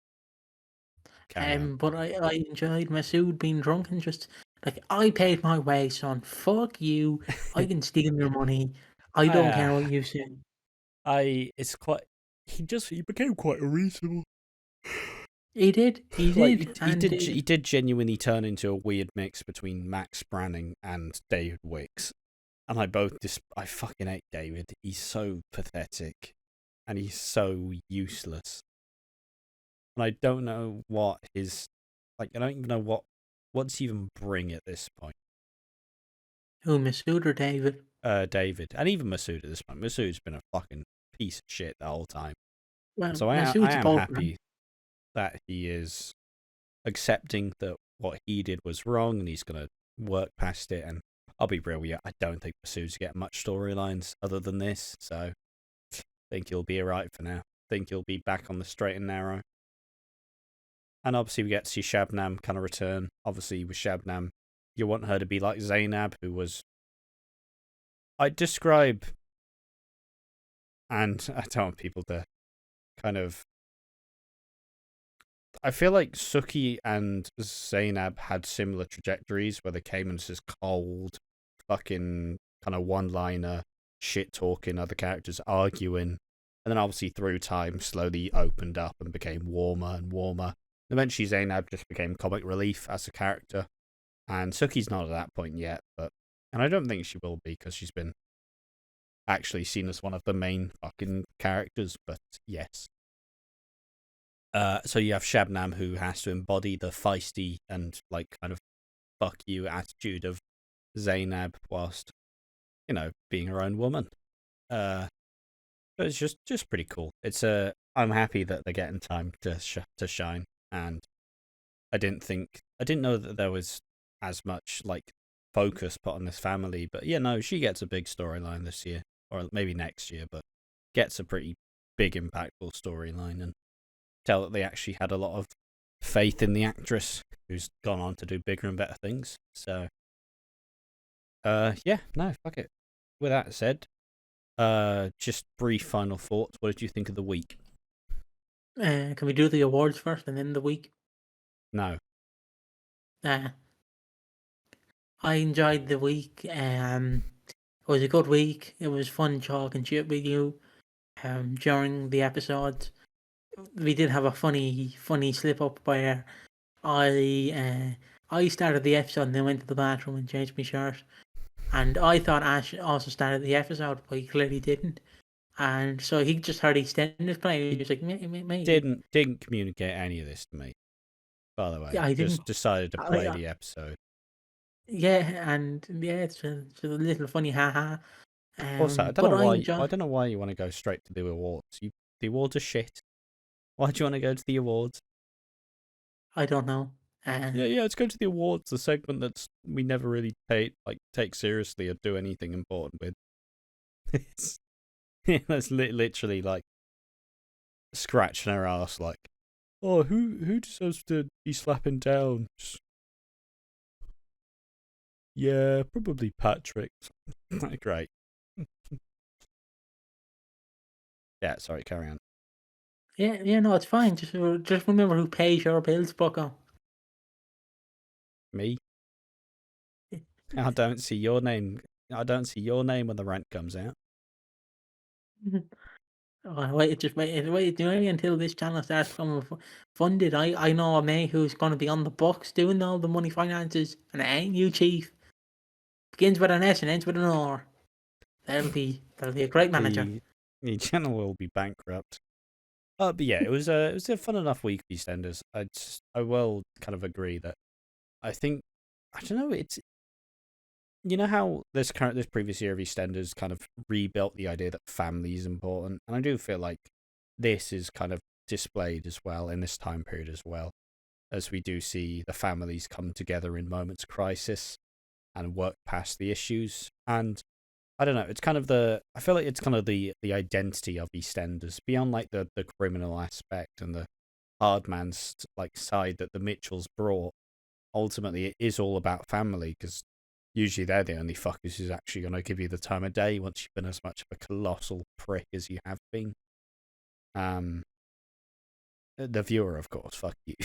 Carry on. But I enjoyed Masood being drunk and just like, I paid my way, son. Fuck you. I can steal your money. I don't care what you say. It's quite. He became quite unreasonable. He did. He did. He did genuinely turn into a weird mix between Max Branning and David Wicks. And I fucking hate David. He's so pathetic. And he's so useless. And I don't know what his... Like, I don't even know what's he even bring at this point. Who, Masood or David? David. And even Masood at this point. Masood's been a fucking piece of shit the whole time. Well, so I am both, happy man. that he is accepting that what he did was wrong and he's going to work past it. And I'll be real with you, I don't think Masood's getting much storylines other than this. So I think he'll be alright for now. I think he'll be back on the straight and narrow. And obviously we get to see Shabnam kind of return. Obviously with Shabnam, you want her to be like Zainab, who was... I'd describe... And I don't want people to kind of... I feel like Suki and Zainab had similar trajectories where they came in as this cold, fucking kind of one-liner, shit-talking, other characters arguing. And then obviously through time slowly opened up and became warmer and warmer. Eventually Zainab just became comic relief as a character. And Suki's not at that point yet, and I don't think she will be because she's been actually seen as one of the main fucking characters, but yes. So you have Shabnam, who has to embody the feisty and like kind of fuck you attitude of Zainab whilst, being her own woman. But it's just pretty cool. I'm happy that they're getting time to shine, and I didn't know that there was as much like focus put on this family, but she gets a big storyline this year, or maybe next year, but gets a pretty big impactful storyline, and tell that they actually had a lot of faith in the actress who's gone on to do bigger and better things. So fuck it. With that said, just brief final thoughts. What did you think of the week? Can we do the awards first and then the week? No. I enjoyed the week. It was a good week. It was fun talking shit with you during the episodes. We did have a funny slip up where I started the episode and then went to the bathroom and changed my shirt. And I thought Ash also started the episode, but he clearly didn't. And so he just heard EastEnders playing. He was like, mate. Didn't communicate any of this to me, by the way. Yeah, I just decided to play the episode. Yeah, and it's a little funny, haha. Also, I don't know why you want to go straight to the awards. The awards are shit. Why do you want to go to the awards? I don't know. Let's go to the awards, the segment that we never really take seriously or do anything important with. That's literally like scratching her ass, like, oh, who deserves to be slapping down? Yeah, probably Patrick. Great. Yeah, sorry, carry on. Yeah, no, it's fine. Just remember who pays your bills, bucko. Me? I don't see your name. I don't see your name when the rent comes out. Wait until this channel starts becoming funded. I know a mate who's going to be on the books doing all the money finances, and it ain't you, Chief. Begins with an S and ends with an R. That'll be a great manager. The channel will be bankrupt. But yeah, it was a fun enough week for EastEnders. I will kind of agree that I don't know, it's how this previous year of EastEnders kind of rebuilt the idea that family is important, and I do feel like this is kind of displayed as well in this time period as well, as we do see the families come together in moments of crisis and work past the issues. And I don't know, it's kind of I feel like it's kind of the identity of EastEnders beyond like the criminal aspect and the hard man's like side that the Mitchells brought. Ultimately, it is all about family, because usually they're the only fuckers who's actually going to give you the time of day once you've been as much of a colossal prick as you have been. The viewer, of course, fuck you.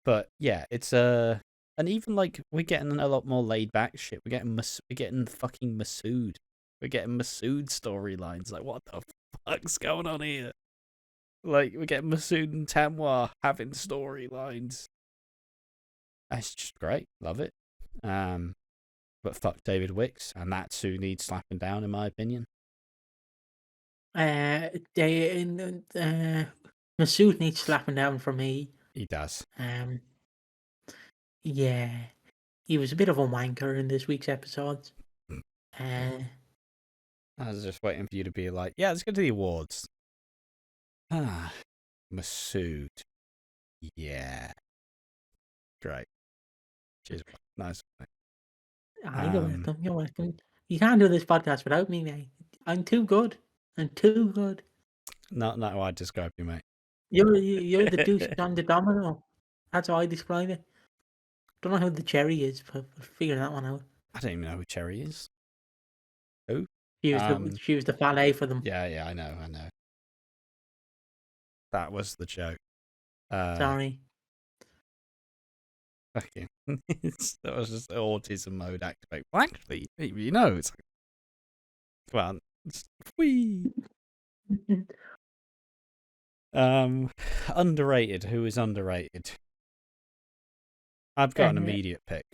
But yeah, it's and even like we're getting a lot more laid back shit. We're getting fucking Masood. We're getting Masood storylines. Like, what the fuck's going on here? Like, we're getting Masood and Tamwa having storylines. That's just great. Love it. But fuck David Wicks, and that's who needs slapping down, in my opinion. Masood needs slapping down for me. He does. Yeah, he was a bit of a wanker in this week's episodes. I was just waiting for you to be like, yeah, let's go to the awards. Masood. Yeah. Great. Cheers. Nice. You're welcome. You're welcome. You can't do this podcast without me, mate. I'm too good. I'm too good. Not how I describe you, mate. You're the douche on the domino. That's how I describe it. Don't know who the cherry is, but we'll figure that one out. I don't even know who Cherry is. Who? She was the valet for them. Yeah, I know. That was the joke. Sorry. Okay. That was just autism mode activate. Well, actually, you know, it's like, well, whee. Underrated. Who is underrated? I've got an immediate pick.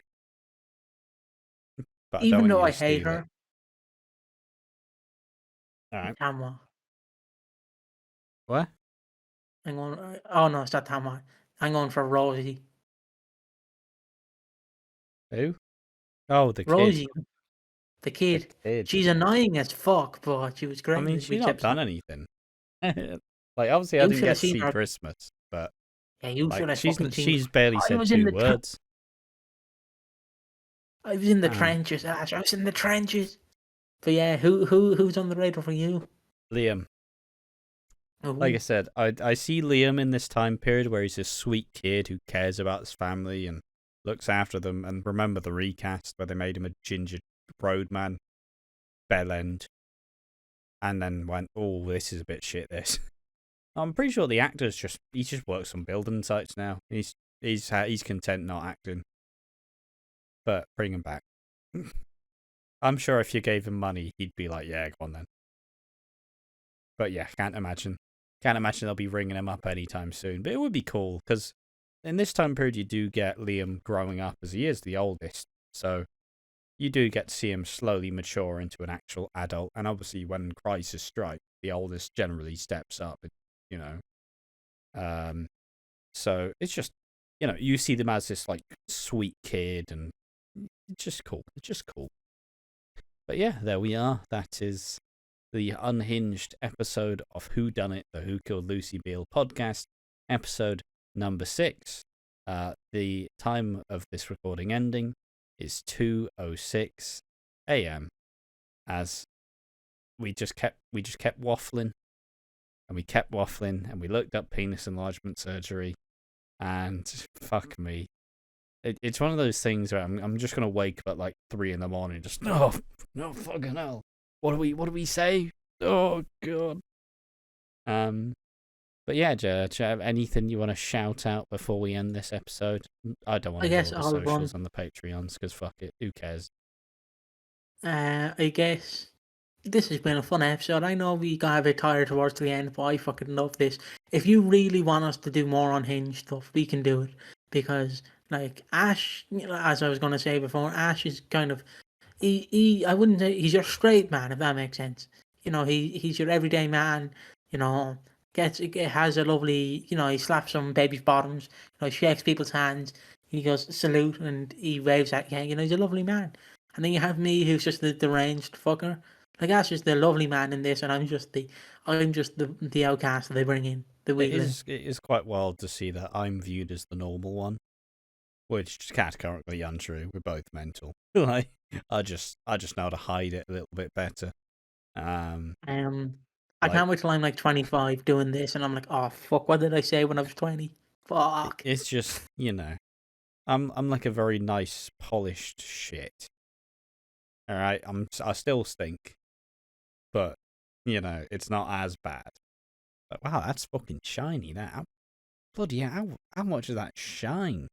But even though I hate her. Alright. Tamwa. What? I'm going. Oh no, it's not Tamwa. I'm going for Rosie. Who? Oh, the Rosie. kid. The kid. The kid. She's annoying as fuck, but she was great. I mean, she's not done anything. Like, obviously, I didn't get to see Christmas, but yeah, you should have fucking seen. She's barely said 2 words. I was in the trenches, Ash. I was in the trenches. But yeah, who's on the radar for you? Liam. Ooh. Like I said, I see Liam in this time period where he's a sweet kid who cares about his family and looks after them. And remember the recast where they made him a ginger roadman, bell end, and then went, oh, this is a bit shit, this. I'm pretty sure the actor's he just works on building sites now. He's content not acting. But bring him back. I'm sure if you gave him money, he'd be like, yeah, go on then. But yeah, can't imagine they'll be ringing him up anytime soon. But it would be cool, because in this time period, you do get Liam growing up, as he is the oldest. So you do get to see him slowly mature into an actual adult. And obviously, when crisis strikes, the oldest generally steps up, you know. So it's just, you know, you see them as this, like, sweet kid, and it's just cool. But yeah, there we are. That is the unhinged episode of WHODUNNIT, the Who Killed Lucy Beale podcast, episode number 6. The time of this recording ending is 2:06 a.m. as we just kept waffling, and we looked up penis enlargement surgery, and fuck me. It's one of those things where I'm just gonna wake up at like 3 a.m. just no fucking hell. What do we say? Oh god. But yeah, do you have anything you want to shout out before we end this episode? I don't want to do all the socials on the Patreons, because fuck it, who cares? I guess this has been a fun episode. I know we got a bit tired towards the end, but I fucking love this. If you really want us to do more unhinged stuff, we can do it, because like Ash, you know, as I was going to say before, Ash is kind of I wouldn't say he's your straight man, if that makes sense. You know, he's your everyday man. You know, has a lovely, you know, he slaps some baby's bottoms. You know, he shakes people's hands. He goes salute and he waves at you. You know, he's a lovely man. And then you have me, who's just the deranged fucker. Like Ash is the lovely man in this, and I'm just the outcast that they bring in. It is quite wild to see that I'm viewed as the normal one, which is categorically untrue. We're both mental. Like, I just know how to hide it a little bit better. I can't wait till I'm like 25 doing this, and I'm like, oh fuck, what did I say when I was 20? Fuck. It's just, you know, I'm like a very nice, polished shit. All right, I still stink, but it's not as bad. But wow, that's fucking shiny. Bloody hell, how much does that shine?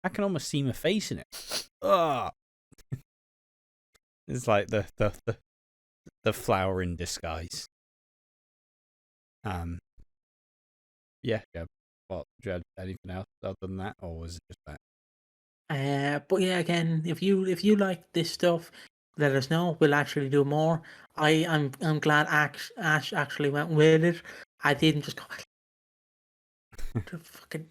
I can almost see my face in it. Ugh. It's like the flower in disguise. Yeah. What, do you have anything else other than that, or was it just that? But yeah, again, if you like this stuff, let us know. We'll actually do more. I'm glad Ash actually went with it. I didn't just go. Just fucking.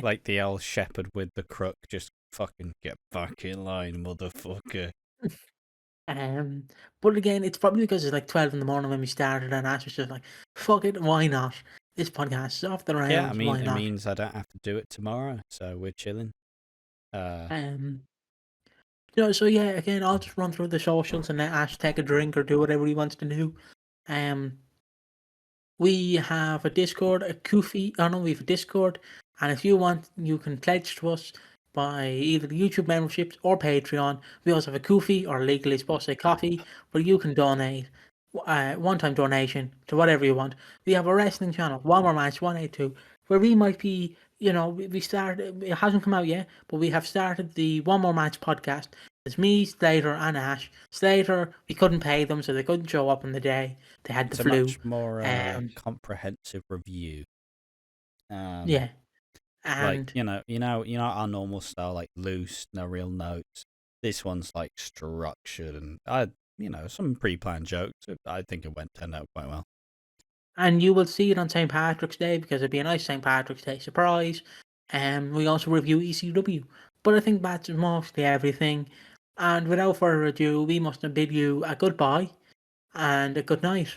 Like the old shepherd with the crook, just fucking get back in line, motherfucker. But again, it's probably because it's like 12 in the morning when we started, and Ash was just like, "Fuck it, why not? This podcast is off the Yeah, rails. Why it not?" means I don't have to do it tomorrow, so we're chilling. Um. So yeah, again, I'll just run through the socials and let Ash take a drink or do whatever he wants to do. Um. We have a Discord, a Kofi. Oh no, we have a Discord, and if you want, you can pledge to us by either YouTube memberships or Patreon. We also have a Kofi, or legally supposed to say coffee, where you can donate one-time donation to whatever you want. We have a wrestling channel, One More Match 182, where we might be. We started. It hasn't come out yet, but we have started the One More Match podcast. It's me, Slater, and Ash. Slater, we couldn't pay them, so they couldn't show up on the day. They had the It's a flu. much more comprehensive review. Yeah, Like and our normal style, like loose, no real notes. This one's like structured, and some pre-planned jokes. I think it turned out quite well. you will see it on St. Patrick's Day, because it'd be a nice St. Patrick's Day surprise. And we also review ECW, but I think that's mostly everything. And without further ado, we must bid you a goodbye and a good night.